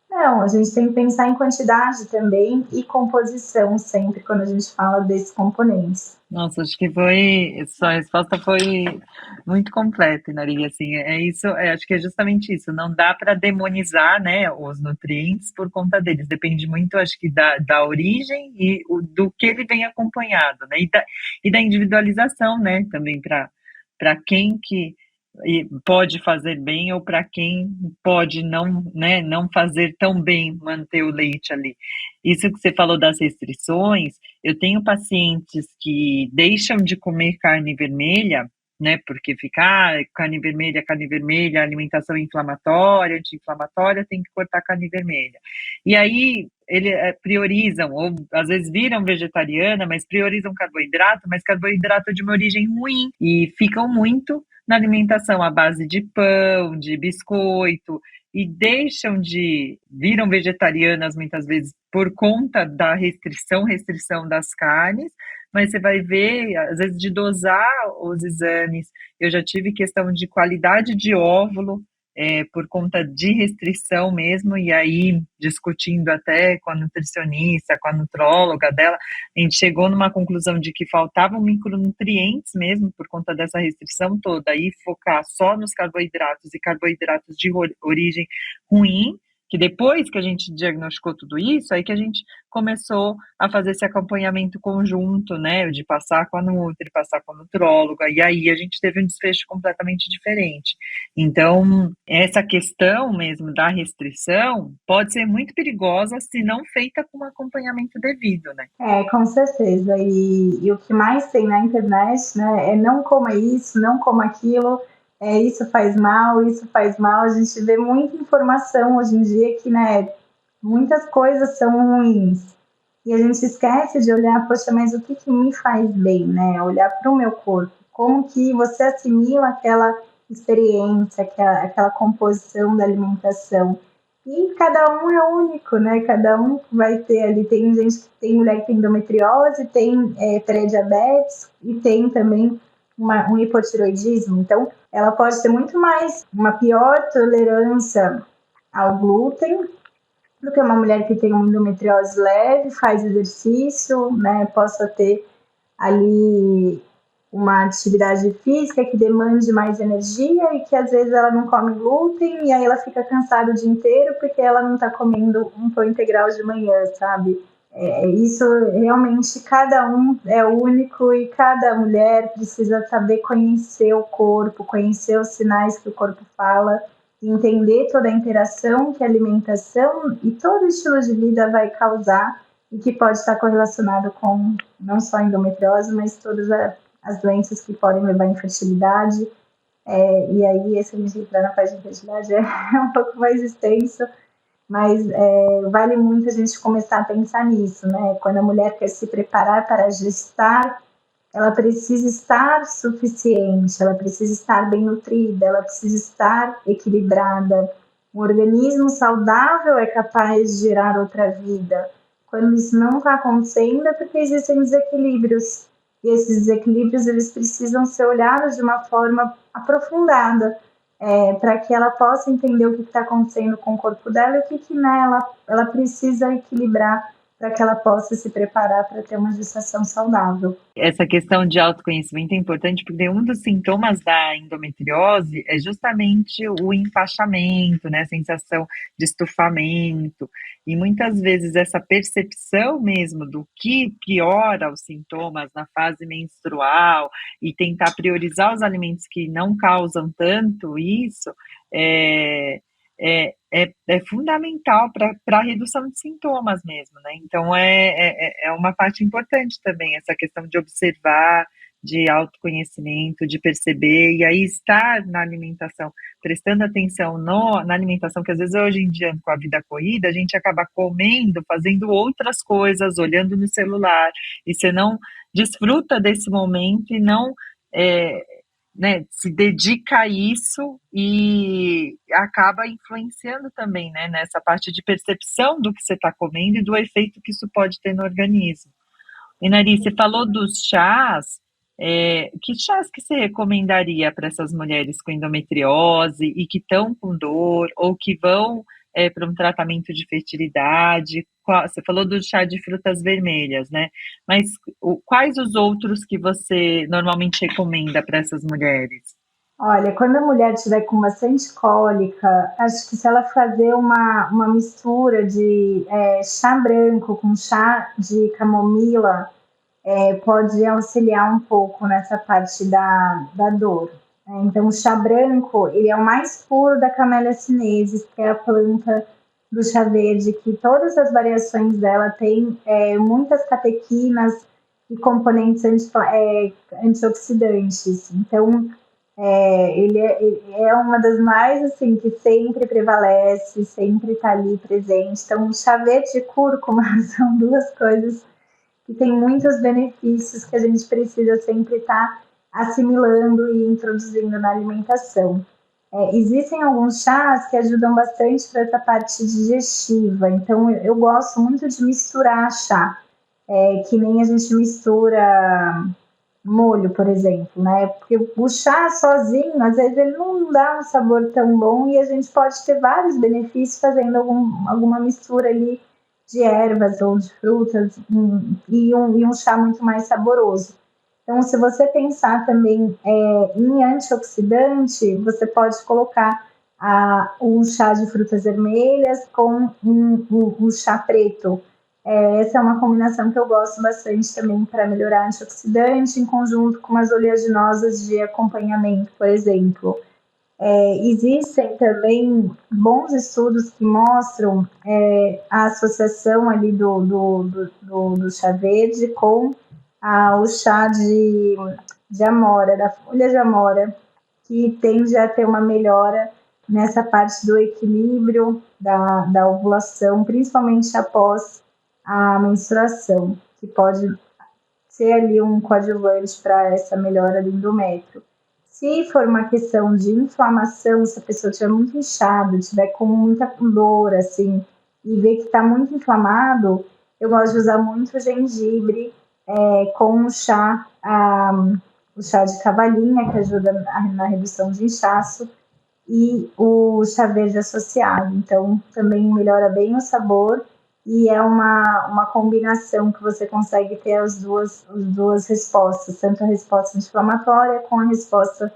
Não, a gente tem que pensar em quantidade também e composição sempre quando a gente fala desses componentes. Nossa, acho que foi, sua resposta foi muito completa, Inari, assim, é isso, acho que é justamente isso, não dá para demonizar, né, os nutrientes por conta deles, depende muito, acho que da origem e do que ele vem acompanhado, né, e da individualização, né, também para quem que pode fazer bem ou para quem pode não, né, não fazer tão bem manter o leite ali. Isso que você falou das restrições, eu tenho pacientes que deixam de comer carne vermelha, né, porque fica, carne vermelha, alimentação inflamatória, anti-inflamatória, tem que cortar carne vermelha. E aí, eles priorizam, ou às vezes viram vegetariana, mas priorizam carboidrato, mas carboidrato de uma origem ruim, e ficam muito na alimentação à base de pão, de biscoito, e deixam de, viram vegetarianas muitas vezes por conta da restrição das carnes, mas você vai ver, às vezes, de dosar os exames. Eu já tive questão de qualidade de óvulo, por conta de restrição mesmo, e aí, discutindo até com a nutricionista, com a nutróloga dela, a gente chegou numa conclusão de que faltavam micronutrientes mesmo, por conta dessa restrição toda, aí focar só nos carboidratos e carboidratos de origem ruim, que depois que a gente diagnosticou tudo isso, aí que a gente começou a fazer esse acompanhamento conjunto, né, de passar com a Nutri, passar com a nutróloga, e aí a gente teve um desfecho completamente diferente. Então, essa questão mesmo da restrição pode ser muito perigosa se não feita com um acompanhamento devido, né? Com certeza. E o que mais tem na internet, né, é não coma isso, não coma aquilo, isso faz mal, isso faz mal. A gente vê muita informação hoje em dia que, né, muitas coisas são ruins. E a gente esquece de olhar, poxa, mas o que me faz bem, né? Olhar para o meu corpo. Como que você assimila aquela experiência, aquela composição da alimentação. E cada um é único, né? Cada um vai ter ali. Tem gente que tem mulher que tem endometriose, tem pré-diabetes e tem também um hipotiroidismo. Então, ela pode ter muito mais, uma pior tolerância ao glúten do que uma mulher que tem uma endometriose leve, faz exercício, né? Possa ter ali uma atividade física que demande mais energia e que às vezes ela não come glúten e aí ela fica cansada o dia inteiro porque ela não está comendo um pão integral de manhã, sabe? Isso realmente cada um é único e cada mulher precisa saber conhecer o corpo, conhecer os sinais que o corpo fala, entender toda a interação que a alimentação e todo o estilo de vida vai causar e que pode estar correlacionado com não só a endometriose, mas todas as doenças que podem levar à infertilidade. E aí, se a gente entrar na parte de infertilidade, é um pouco mais extenso, mas vale muito a gente começar a pensar nisso, né? Quando a mulher quer se preparar para gestar, ela precisa estar suficiente, ela precisa estar bem nutrida, ela precisa estar equilibrada. Um organismo saudável é capaz de gerar outra vida. Quando isso não está acontecendo é porque existem desequilíbrios. E esses desequilíbrios eles precisam ser olhados de uma forma aprofundada, para que ela possa entender o que está acontecendo com o corpo dela e o que né, ela precisa equilibrar para que ela possa se preparar para ter uma gestação saudável. Essa questão de autoconhecimento é importante porque um dos sintomas da endometriose é justamente o empachamento, né, a sensação de estufamento, e muitas vezes essa percepção mesmo do que piora os sintomas na fase menstrual e tentar priorizar os alimentos que não causam tanto isso, é fundamental para a redução de sintomas mesmo, né? Então é uma parte importante também, essa questão de observar, de autoconhecimento, de perceber, e aí estar na alimentação, prestando atenção na alimentação, que às vezes hoje em dia, com a vida corrida, a gente acaba comendo, fazendo outras coisas, olhando no celular, e você não desfruta desse momento e não né, se dedica a isso e acaba influenciando também, né, nessa parte de percepção do que você está comendo e do efeito que isso pode ter no organismo. E Nari, você falou dos chás, que chás que você recomendaria para essas mulheres com endometriose e que estão com dor ou que vão para um tratamento de fertilidade? Você falou do chá de frutas vermelhas, né? Mas quais os outros que você normalmente recomenda para essas mulheres? Olha, quando a mulher tiver com bastante cólica, acho que se ela fazer uma mistura de chá branco com chá de camomila, pode auxiliar um pouco nessa parte da dor. Então, o chá branco, ele é o mais puro da Camellia sinensis, que é a planta do chá verde, que todas as variações dela têm muitas catequinas e componentes antioxidantes. Então, ele é uma das mais, assim, que sempre prevalece, sempre está ali presente. Então, o chá verde e cúrcuma são duas coisas que tem muitos benefícios que a gente precisa sempre estar assimilando e introduzindo na alimentação. Existem alguns chás que ajudam bastante para essa parte digestiva, então eu gosto muito de misturar chá, que nem a gente mistura molho, por exemplo, né? Porque o chá sozinho, às vezes, ele não dá um sabor tão bom e a gente pode ter vários benefícios fazendo alguma mistura ali de ervas ou de frutas e um chá muito mais saboroso. Então, se você pensar também em antioxidante, você pode colocar um chá de frutas vermelhas com um chá preto. Essa é uma combinação que eu gosto bastante também para melhorar antioxidante, em conjunto com as oleaginosas de acompanhamento, por exemplo. Existem também bons estudos que mostram a associação ali do chá verde com o chá de amora, da folha de amora, que tende a ter uma melhora nessa parte do equilíbrio da ovulação, principalmente após a menstruação, que pode ser ali um coadjuvante para essa melhora do endométrio. Se for uma questão de inflamação, se a pessoa estiver muito inchada, estiver com muita dor, assim, e ver que está muito inflamado, eu gosto de usar muito gengibre com o chá de cavalinha, que ajuda na redução de inchaço, e o chá verde associado. Então, também melhora bem o sabor e é uma combinação que você consegue ter as duas respostas, tanto a resposta anti-inflamatória com a resposta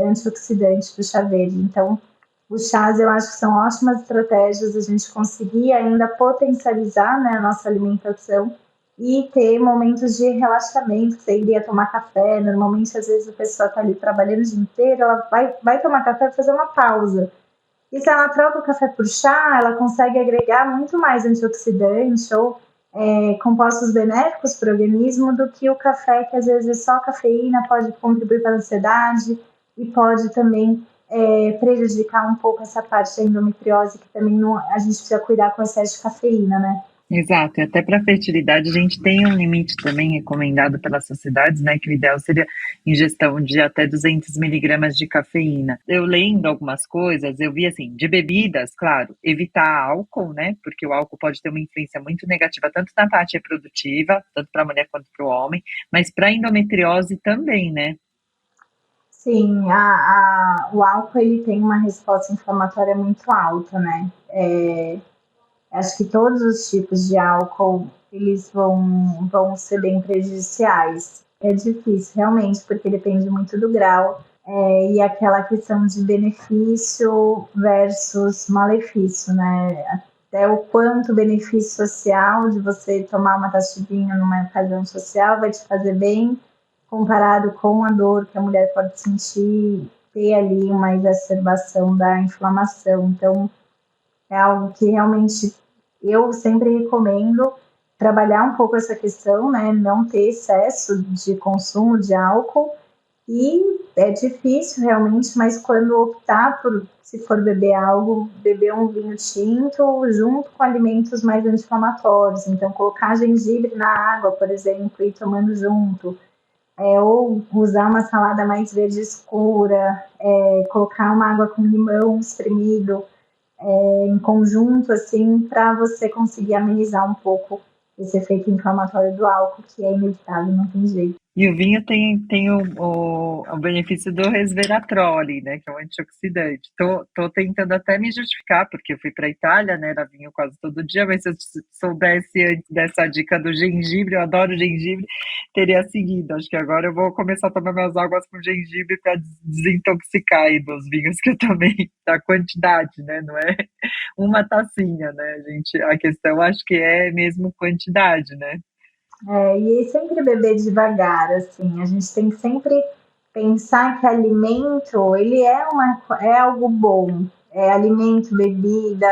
antioxidante do chá verde. Então, os chás eu acho que são ótimas estratégias a gente conseguir ainda potencializar, né, a nossa alimentação e ter momentos de relaxamento. Você iria tomar café, normalmente às vezes a pessoa está ali trabalhando o dia inteiro, ela vai tomar café e fazer uma pausa. E se ela troca o café por chá, ela consegue agregar muito mais antioxidante ou compostos benéficos para o organismo do que o café, que às vezes só cafeína pode contribuir para a ansiedade e pode também prejudicar um pouco essa parte da endometriose, que também não, a gente precisa cuidar com o excesso de cafeína, né? Exato, e até para fertilidade a gente tem um limite também recomendado pelas sociedades, né, que o ideal seria ingestão de até 200 miligramas de cafeína. Eu lendo algumas coisas, eu vi assim, de bebidas, claro, evitar álcool, né, porque o álcool pode ter uma influência muito negativa, tanto na parte reprodutiva, tanto para a mulher quanto para o homem, mas para a endometriose também, né? Sim, o álcool ele tem uma resposta inflamatória muito alta, né? Acho que todos os tipos de álcool eles vão ser bem prejudiciais. É difícil, realmente, porque depende muito do grau e aquela questão de benefício versus malefício, né? Até o quanto benefício social de você tomar uma taça de vinho numa ocasião social vai te fazer bem, comparado com a dor que a mulher pode sentir, ter ali uma exacerbação da inflamação. Então, é algo que realmente eu sempre recomendo trabalhar um pouco essa questão, né? Não ter excesso de consumo de álcool. E é difícil realmente, mas quando optar por, se for beber algo, beber um vinho tinto junto com alimentos mais anti-inflamatórios. Então, colocar gengibre na água, por exemplo, e ir tomando junto. ou usar uma salada mais verde escura, colocar uma água com limão espremido em conjunto, assim, para você conseguir amenizar um pouco esse efeito inflamatório do álcool, que é inevitável, não tem jeito. E o vinho tem o benefício do resveratrol ali, né, que é um antioxidante. Tô tentando até me justificar, porque eu fui para a Itália, né, era vinho quase todo dia, mas se eu soubesse antes dessa dica do gengibre, eu adoro gengibre, teria seguido. Acho que agora eu vou começar a tomar minhas águas com gengibre para desintoxicar aí dos vinhos que eu tomei, da quantidade, né, não é uma tacinha, né, gente? A questão acho que é mesmo quantidade, né? E sempre beber devagar, assim, a gente tem que sempre pensar que alimento, ele é algo bom, é alimento, bebida,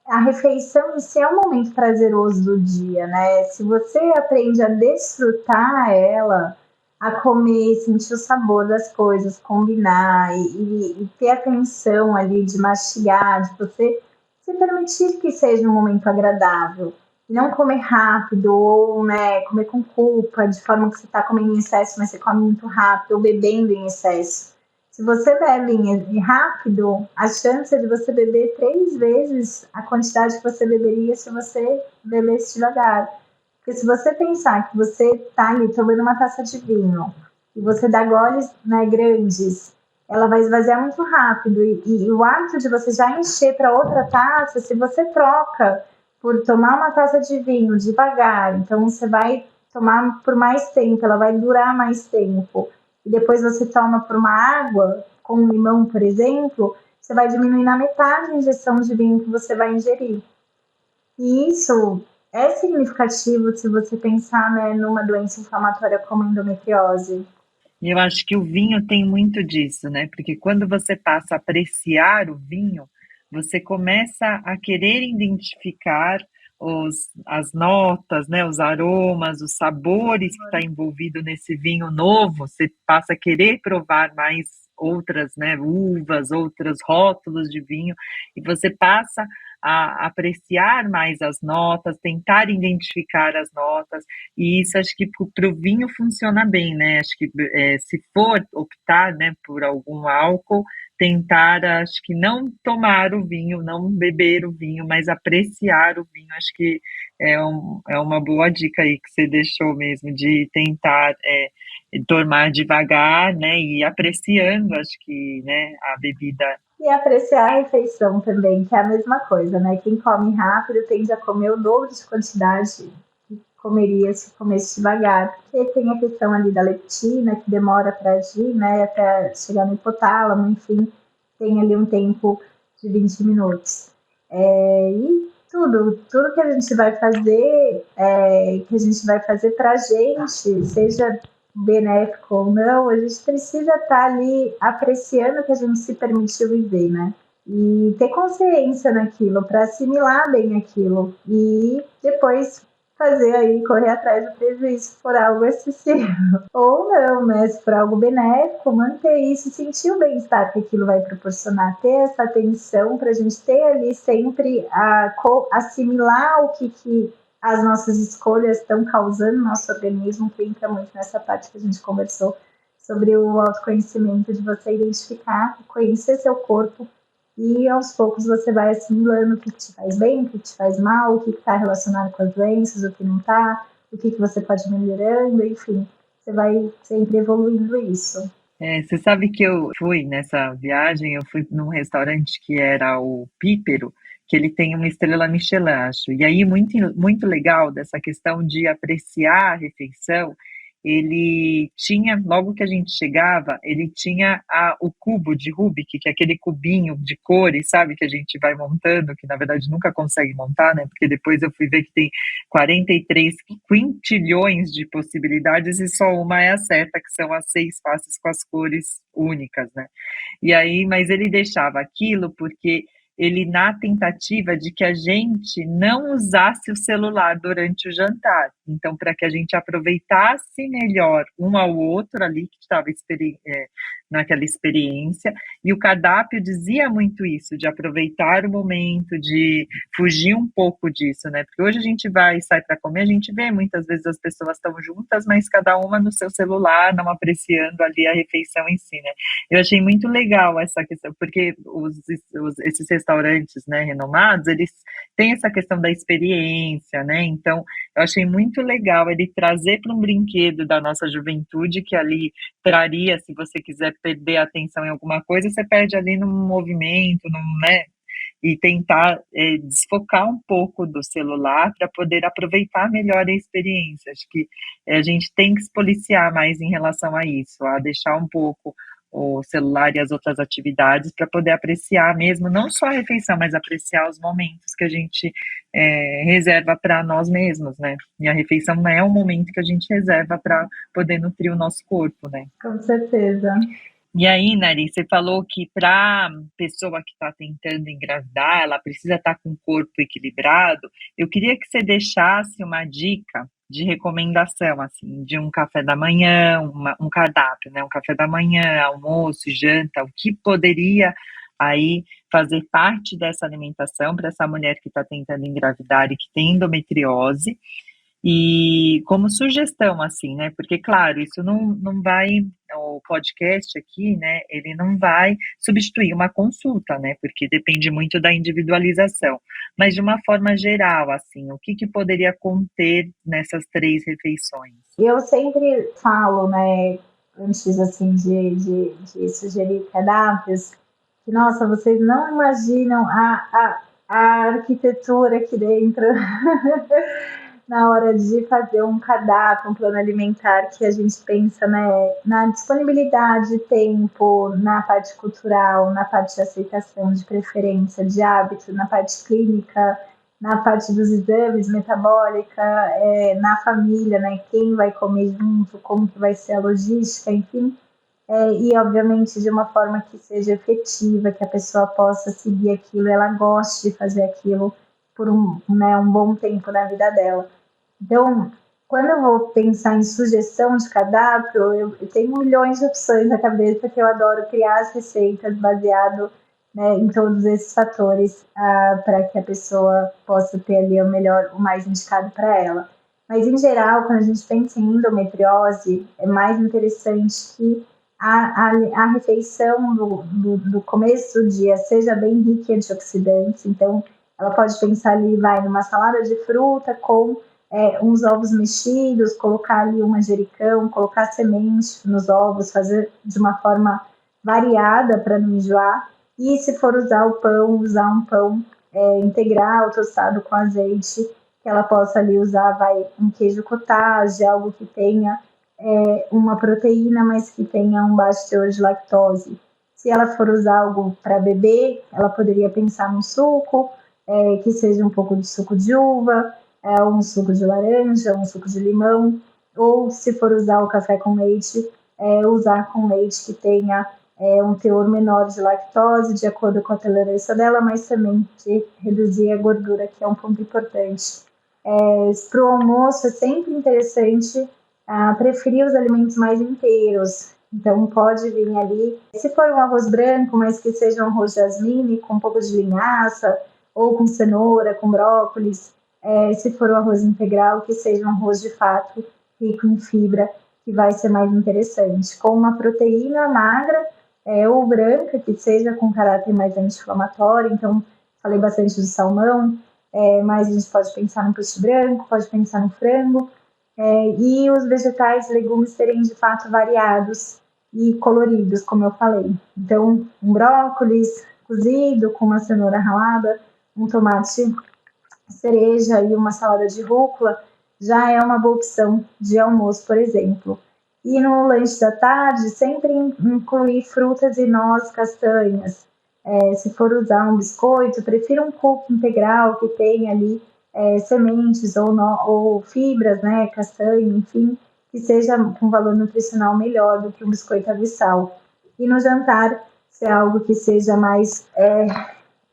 a refeição em si é um momento prazeroso do dia, né? Se você aprende a desfrutar ela, a comer, sentir o sabor das coisas, combinar e ter atenção ali de mastigar, de você se permitir que seja um momento agradável. Não comer rápido ou né, comer com culpa, de forma que você está comendo em excesso, mas você come muito rápido, ou bebendo em excesso. Se você bebe rápido, a chance é de você beber 3 vezes a quantidade que você beberia se você bebesse devagar. Porque se você pensar que você está ali tomando uma taça de vinho e você dá goles né, grandes, ela vai esvaziar muito rápido. E o hábito de você já encher para outra taça, se você troca por tomar uma taça de vinho devagar, então você vai tomar por mais tempo, ela vai durar mais tempo e depois você toma por uma água, com limão, por exemplo, você vai diminuir na metade a ingestão de vinho que você vai ingerir. E isso é significativo se você pensar né, numa doença inflamatória como endometriose. E eu acho que o vinho tem muito disso, né? Porque quando você passa a apreciar o vinho, você começa a querer identificar as notas, né? Os aromas, os sabores que está envolvido nesse vinho novo. Você passa a querer provar mais outras, né? Uvas, outros rótulos de vinho, e você passa a apreciar mais as notas, tentar identificar as notas. E isso acho que para o vinho funciona bem, né? Acho que se for optar, né, por algum álcool, tentar, acho que não tomar o vinho, não beber o vinho, mas apreciar o vinho. Acho que é uma boa dica aí que você deixou mesmo, de tentar tomar devagar, né, e apreciando, acho que, né, a bebida. E apreciar a refeição também, que é a mesma coisa, né? Quem come rápido tende a comer o dobro de quantidade que comeria se comesse devagar, porque tem a questão ali da leptina, que demora para agir, né? Até chegar no hipotálamo, enfim, tem ali um tempo de 20 minutos. E tudo que a gente vai fazer, para a gente, seja benéfico ou não, a gente precisa estar ali apreciando o que a gente se permitiu viver, né? E ter consciência naquilo, para assimilar bem aquilo. E depois fazer aí, correr atrás do prejuízo se for algo excessivo. Ou não, né? Se for algo benéfico, manter isso, sentir o bem-estar que aquilo vai proporcionar, ter essa atenção para a gente ter ali sempre assimilar o que as nossas escolhas estão causando no nosso organismo, que entra muito nessa parte que a gente conversou sobre o autoconhecimento, de você identificar, conhecer seu corpo e aos poucos você vai assimilando o que te faz bem, o que te faz mal, o que está relacionado com as doenças, o que não está, o que você pode ir melhorando, enfim, você vai sempre evoluindo isso. Você sabe que eu fui nessa viagem, eu fui num restaurante que era o Pípero, que ele tem uma estrela Michelin, acho. E aí, muito legal dessa questão de apreciar a refeição, ele tinha, logo que a gente chegava, ele tinha o cubo de Rubik, que é aquele cubinho de cores, sabe, que a gente vai montando, que na verdade nunca consegue montar, né, porque depois eu fui ver que tem 43 quintilhões de possibilidades e só uma é a certa, que são as 6 faces com as cores únicas, né? E aí, mas ele deixava aquilo porque ele na tentativa de que a gente não usasse o celular durante o jantar. Então, para que a gente aproveitasse melhor um ao outro ali que estava naquela experiência, e o cardápio dizia muito isso, de aproveitar o momento, de fugir um pouco disso, né? Porque hoje a gente vai e sai para comer, a gente vê muitas vezes as pessoas estão juntas, mas cada uma no seu celular, não apreciando ali a refeição em si, né? Eu achei muito legal essa questão, porque esses restaurantes, né, renomados, eles têm essa questão da experiência, né? Então, eu achei muito legal ele trazer para um brinquedo da nossa juventude, que ali traria, se você quiser perder a atenção em alguma coisa, você perde ali num movimento, né? E tentar desfocar um pouco do celular para poder aproveitar melhor a experiência. Acho que a gente tem que se policiar mais em relação a isso, a deixar um pouco o celular e as outras atividades para poder apreciar mesmo, não só a refeição, mas apreciar os momentos que a gente reserva para nós mesmos, né? E a refeição não é um momento que a gente reserva para poder nutrir o nosso corpo, né? Com certeza. E aí, Nari, você falou que para pessoa que está tentando engravidar, ela precisa estar com o corpo equilibrado. Eu queria que você deixasse uma dica de recomendação, assim, de um café da manhã, um cardápio, né? Um café da manhã, almoço, janta, o que poderia aí fazer parte dessa alimentação para essa mulher que está tentando engravidar e que tem endometriose. E como sugestão, assim, né? Porque, claro, isso não vai, o podcast aqui, né? Ele não vai substituir uma consulta, né? Porque depende muito da individualização. Mas de uma forma geral, assim, o que poderia conter nessas 3 refeições? Eu sempre falo, né, antes assim de sugerir cardápios, que nossa, vocês não imaginam a arquitetura aqui dentro na hora de fazer um cardápio, um plano alimentar, que a gente pensa, né, na disponibilidade de tempo, na parte cultural, na parte de aceitação, de preferência, de hábito, na parte clínica, na parte dos exames metabólica, na família, né, quem vai comer junto, como que vai ser a logística, enfim, e obviamente de uma forma que seja efetiva, que a pessoa possa seguir aquilo, ela goste de fazer aquilo por um bom tempo na vida dela. Então, quando eu vou pensar em sugestão de cardápio, eu tenho milhões de opções na cabeça, que eu adoro criar as receitas baseado, né, em todos esses fatores, para que a pessoa possa ter ali o melhor, o mais indicado para ela. Mas, em geral, quando a gente pensa em endometriose, é mais interessante que a refeição do começo do dia seja bem rica em antioxidantes. Então, ela pode pensar ali, vai, numa salada de fruta com uns ovos mexidos, colocar ali um manjericão, colocar semente nos ovos, fazer de uma forma variada para não enjoar. E se for usar o pão, usar um pão integral, tostado com azeite, que ela possa ali usar, vai, um queijo cottage, algo que tenha uma proteína, mas que tenha um baixo teor de lactose. Se ela for usar algo para beber, ela poderia pensar num suco, que seja um pouco de suco de uva, um suco de laranja, um suco de limão, ou se for usar o café com leite, usar com leite que tenha um teor menor de lactose, de acordo com a tolerância dela, mas também de reduzir a gordura, que é um ponto importante. Para o almoço é sempre interessante preferir os alimentos mais inteiros. Então pode vir ali, se for um arroz branco, mas que seja um arroz jasmine com um pouco de linhaça, ou com cenoura, com brócolis. Se for um arroz integral, que seja um arroz de fato rico em fibra, que vai ser mais interessante. Com uma proteína magra ou branca, que seja com caráter mais anti-inflamatório. Então, falei bastante do salmão, mas a gente pode pensar no peixe branco, pode pensar no frango. E os vegetais, legumes serem de fato variados e coloridos, como eu falei. Então, um brócolis cozido com uma cenoura ralada, um tomate cereja e uma salada de rúcula já é uma boa opção de almoço, por exemplo. E no lanche da tarde, sempre incluir frutas e nozes, castanhas. Se for usar um biscoito, prefira um cookie integral que tenha ali sementes ou fibras, né, castanha, enfim, que seja com valor nutricional melhor do que um biscoito abissal. E no jantar, se é algo que seja mais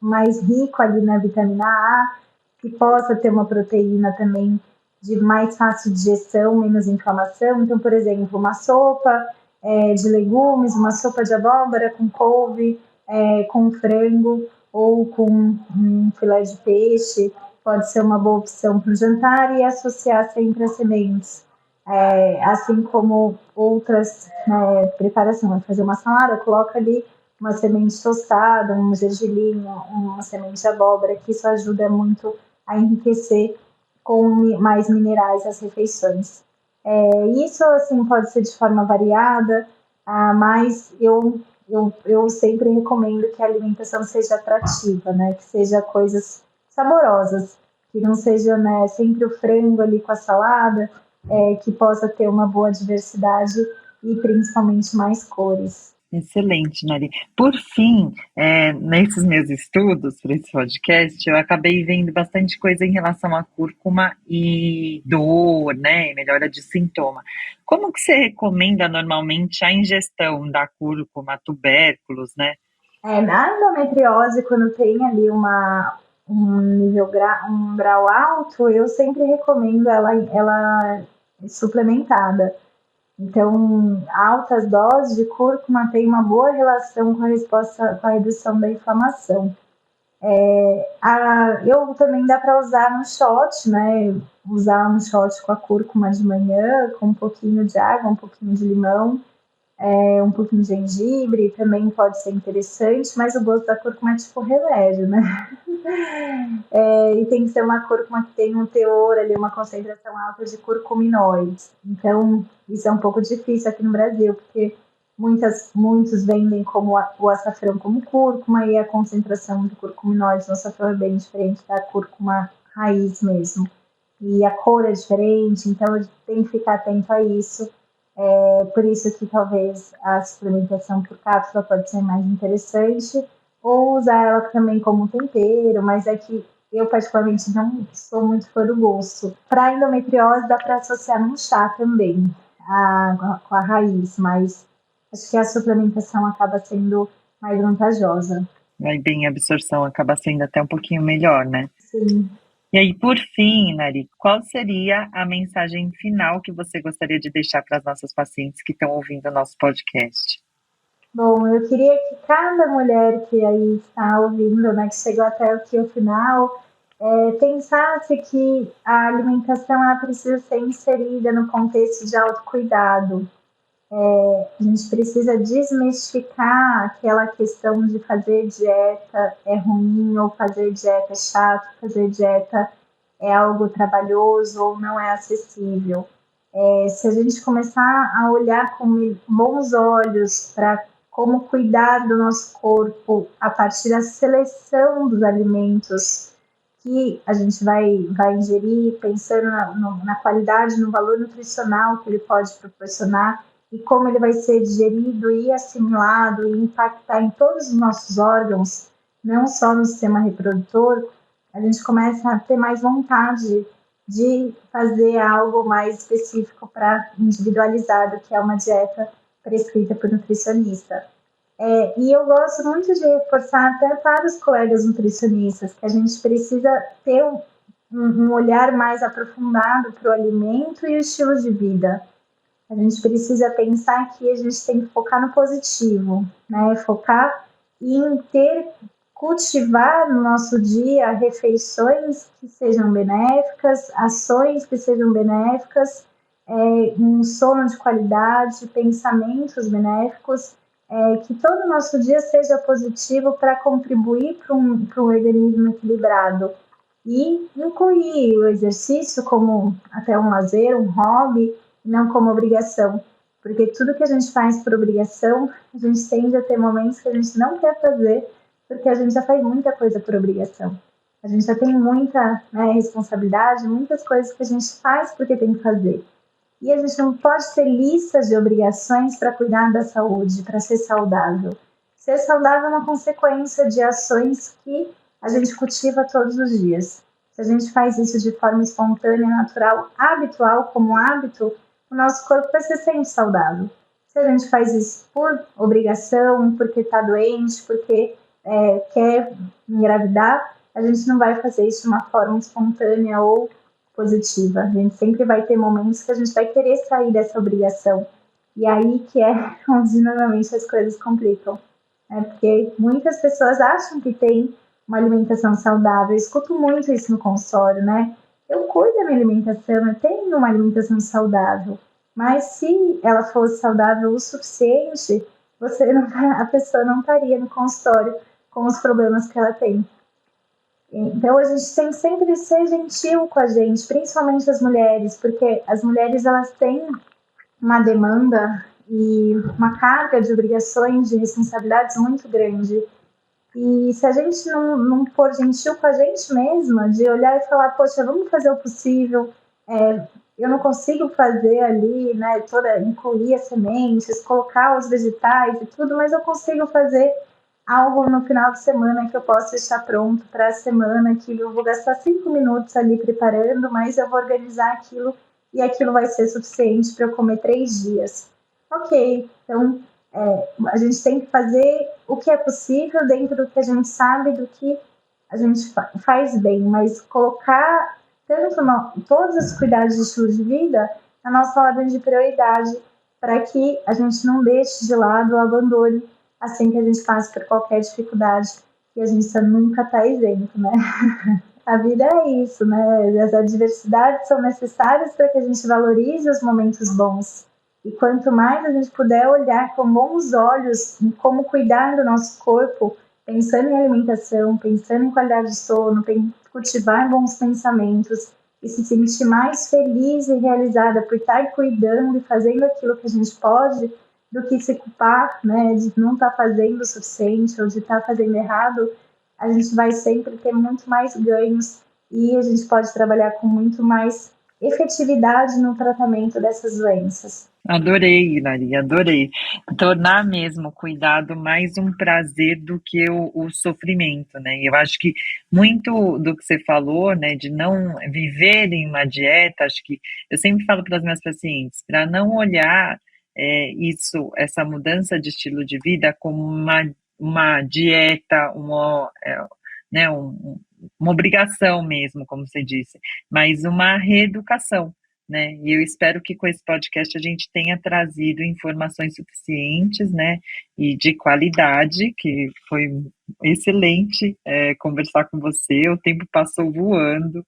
mais rico ali na vitamina A, que possa ter uma proteína também de mais fácil digestão, menos inflamação. Então, por exemplo, uma sopa de legumes, uma sopa de abóbora com couve, com frango ou com um filé de peixe, pode ser uma boa opção para o jantar e associar sempre as sementes. Assim como outras preparações, fazer uma salada, coloca ali uma semente tostada, um gergelim, uma semente de abóbora, que isso ajuda muito a enriquecer com mais minerais as refeições. Isso assim pode ser de forma variada, mas eu sempre recomendo que a alimentação seja atrativa, né? Que seja coisas saborosas, que não seja, né, sempre o frango ali com a salada, que possa ter uma boa diversidade e principalmente mais cores. Excelente, Nari. Por fim, nesses meus estudos para esse podcast, eu acabei vendo bastante coisa em relação à cúrcuma e dor, né, e melhora de sintoma. Como que você recomenda normalmente a ingestão da cúrcuma, tubérculos, né? Na endometriose, quando tem ali um grau alto, eu sempre recomendo ela suplementada. Então, altas doses de cúrcuma têm uma boa relação com a resposta, com a redução da inflamação. Eu também dá para usar no shot, né? Usar um shot com a cúrcuma de manhã, com um pouquinho de água, um pouquinho de limão, um pouquinho de gengibre, também pode ser interessante, mas o gosto da cúrcuma é tipo remédio, né? E tem que ser uma cúrcuma que tem um teor ali, uma concentração alta de curcuminoides. Então, isso é um pouco difícil aqui no Brasil, porque muitos vendem como o açafrão como cúrcuma e a concentração de curcuminoides no açafrão é bem diferente da cúrcuma raiz mesmo. E a cor é diferente, então tem que ficar atento a isso. Por isso que talvez a suplementação por cápsula pode ser mais interessante, ou usar ela também como tempero, mas é que eu particularmente não sou muito fã do gosto. Para endometriose dá para associar num chá também, com a raiz, mas acho que a suplementação acaba sendo mais vantajosa. Aí bem, a absorção acaba sendo até um pouquinho melhor, né? Sim. E aí, por fim, Nari, qual seria a mensagem final que você gostaria de deixar para as nossas pacientes que estão ouvindo o nosso podcast? Bom, eu queria que cada mulher que aí está ouvindo, né, que chegou até aqui o final, pensasse que a alimentação ela precisa ser inserida no contexto de autocuidado. A gente precisa desmistificar aquela questão de fazer dieta é ruim, ou fazer dieta é chato, fazer dieta é algo trabalhoso ou não é acessível. Se a gente começar a olhar com bons olhos para como cuidar do nosso corpo a partir da seleção dos alimentos que a gente vai ingerir, pensando na qualidade, no valor nutricional que ele pode proporcionar e como ele vai ser digerido e assimilado e impactar em todos os nossos órgãos, não só no sistema reprodutor, a gente começa a ter mais vontade de fazer algo mais específico para individualizado, que é uma dieta prescrita por nutricionista. E eu gosto muito de reforçar até para os colegas nutricionistas que a gente precisa ter um olhar mais aprofundado para o alimento e o estilo de vida. A gente precisa pensar que a gente tem que focar no positivo, né? Focar em cultivar no nosso dia refeições que sejam benéficas, ações que sejam benéficas, um sono de qualidade, pensamentos benéficos, que todo o nosso dia seja positivo para contribuir para um organismo equilibrado. E incluir o exercício como até um lazer, um hobby, não como obrigação. Porque tudo que a gente faz por obrigação, a gente tende a ter momentos que a gente não quer fazer, porque a gente já faz muita coisa por obrigação. A gente já tem muita responsabilidade, muitas coisas que a gente faz porque tem que fazer. E a gente não pode ter listas de obrigações para cuidar da saúde, para ser saudável. Ser saudável é uma consequência de ações que a gente cultiva todos os dias. Se a gente faz isso de forma espontânea, natural, habitual, como hábito, o nosso corpo vai ser sempre saudável. Se a gente faz isso por obrigação, porque está doente, porque quer engravidar, a gente não vai fazer isso de uma forma espontânea ou positiva. A gente sempre vai ter momentos que a gente vai querer sair dessa obrigação. E aí que é onde normalmente as coisas complicam. Porque muitas pessoas acham que tem uma alimentação saudável. Eu escuto muito isso no consultório, né? Eu cuido da minha alimentação, eu tenho uma alimentação saudável. Mas se ela fosse saudável o suficiente, a pessoa não estaria no consultório com os problemas que ela tem. Então a gente tem que sempre ser gentil com a gente, principalmente as mulheres, porque as mulheres elas têm uma demanda e uma carga de obrigações, de responsabilidades muito grande. E se a gente não for gentil com a gente mesma, de olhar e falar, poxa, vamos fazer o possível, eu não consigo fazer ali, né, incluir as sementes, colocar os vegetais e tudo, mas eu consigo fazer algo no final de semana que eu posso deixar pronto para a semana, que eu vou gastar 5 minutos ali preparando, mas eu vou organizar aquilo e aquilo vai ser suficiente para eu comer 3 dias. Ok, então a gente tem que fazer o que é possível dentro do que a gente sabe, do que a gente faz bem, mas colocar todos os cuidados de estilo de vida na nossa ordem de prioridade, para que a gente não deixe de lado ou abandone assim que a gente passa por qualquer dificuldade, que a gente nunca está isento, né? A vida é isso, né? As adversidades são necessárias para que a gente valorize os momentos bons. E quanto mais a gente puder olhar com bons olhos em como cuidar do nosso corpo, pensando em alimentação, pensando em qualidade de sono, cultivar bons pensamentos e se sentir mais feliz e realizada por estar cuidando e fazendo aquilo que a gente pode, do que se culpar, né, de não estar fazendo o suficiente ou de estar fazendo errado, a gente vai sempre ter muito mais ganhos e a gente pode trabalhar com muito mais efetividade no tratamento dessas doenças. Adorei, Hilary, adorei. Tornar mesmo o cuidado mais um prazer do que o sofrimento, né? E eu acho que muito do que você falou, né, de não viver em uma dieta, acho que eu sempre falo para as minhas pacientes, para não olhar essa mudança de estilo de vida como uma dieta, né, uma obrigação mesmo, como você disse, mas uma reeducação, né? E eu espero que com esse podcast a gente tenha trazido informações suficientes, né, e de qualidade, que foi excelente conversar com você, o tempo passou voando.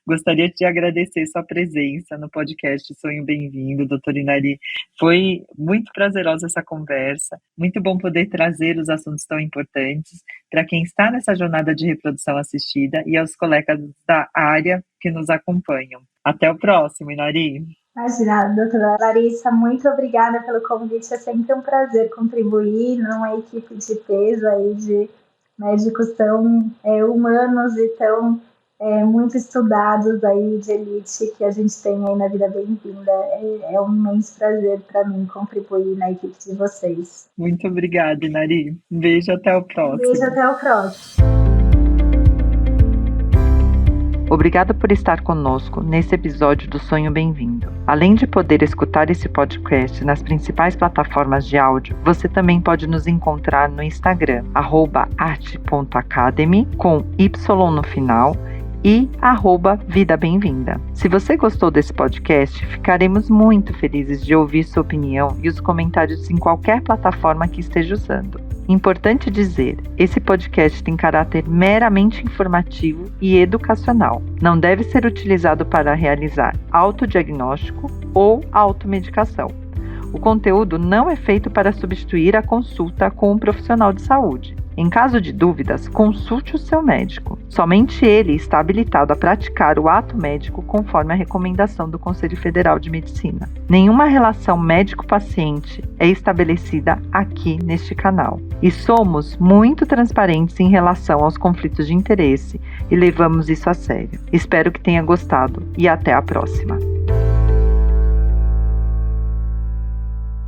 Gostaria de agradecer sua presença no podcast Sonho Bem-vindo, doutora Hilary. Foi muito prazerosa essa conversa, muito bom poder trazer os assuntos tão importantes para quem está nessa jornada de reprodução assistida e aos colegas da área que nos acompanham. Até o próximo, Hilary. Imagina, doutora Larissa, muito obrigada pelo convite, é sempre um prazer contribuir numa equipe de peso aí de médicos tão humanos e tão muito estudados aí de elite que a gente tem aí na Vida Bem-vinda. É um imenso prazer para mim contribuir na equipe de vocês. Muito obrigada, Hilary. Um beijo, até o próximo. Um beijo, até o próximo. Obrigada por estar conosco nesse episódio do Sonho Bem-vindo. Além de poder escutar esse podcast nas principais plataformas de áudio, você também pode nos encontrar no Instagram, @arte.academy, com Y no final, e @Vida Bem-vinda. Se você gostou desse podcast, ficaremos muito felizes de ouvir sua opinião e os comentários em qualquer plataforma que esteja usando. Importante dizer, esse podcast tem caráter meramente informativo e educacional. Não deve ser utilizado para realizar autodiagnóstico ou automedicação. O conteúdo não é feito para substituir a consulta com um profissional de saúde. Em caso de dúvidas, consulte o seu médico. Somente ele está habilitado a praticar o ato médico conforme a recomendação do Conselho Federal de Medicina. Nenhuma relação médico-paciente é estabelecida aqui neste canal. E somos muito transparentes em relação aos conflitos de interesse e levamos isso a sério. Espero que tenha gostado e até a próxima.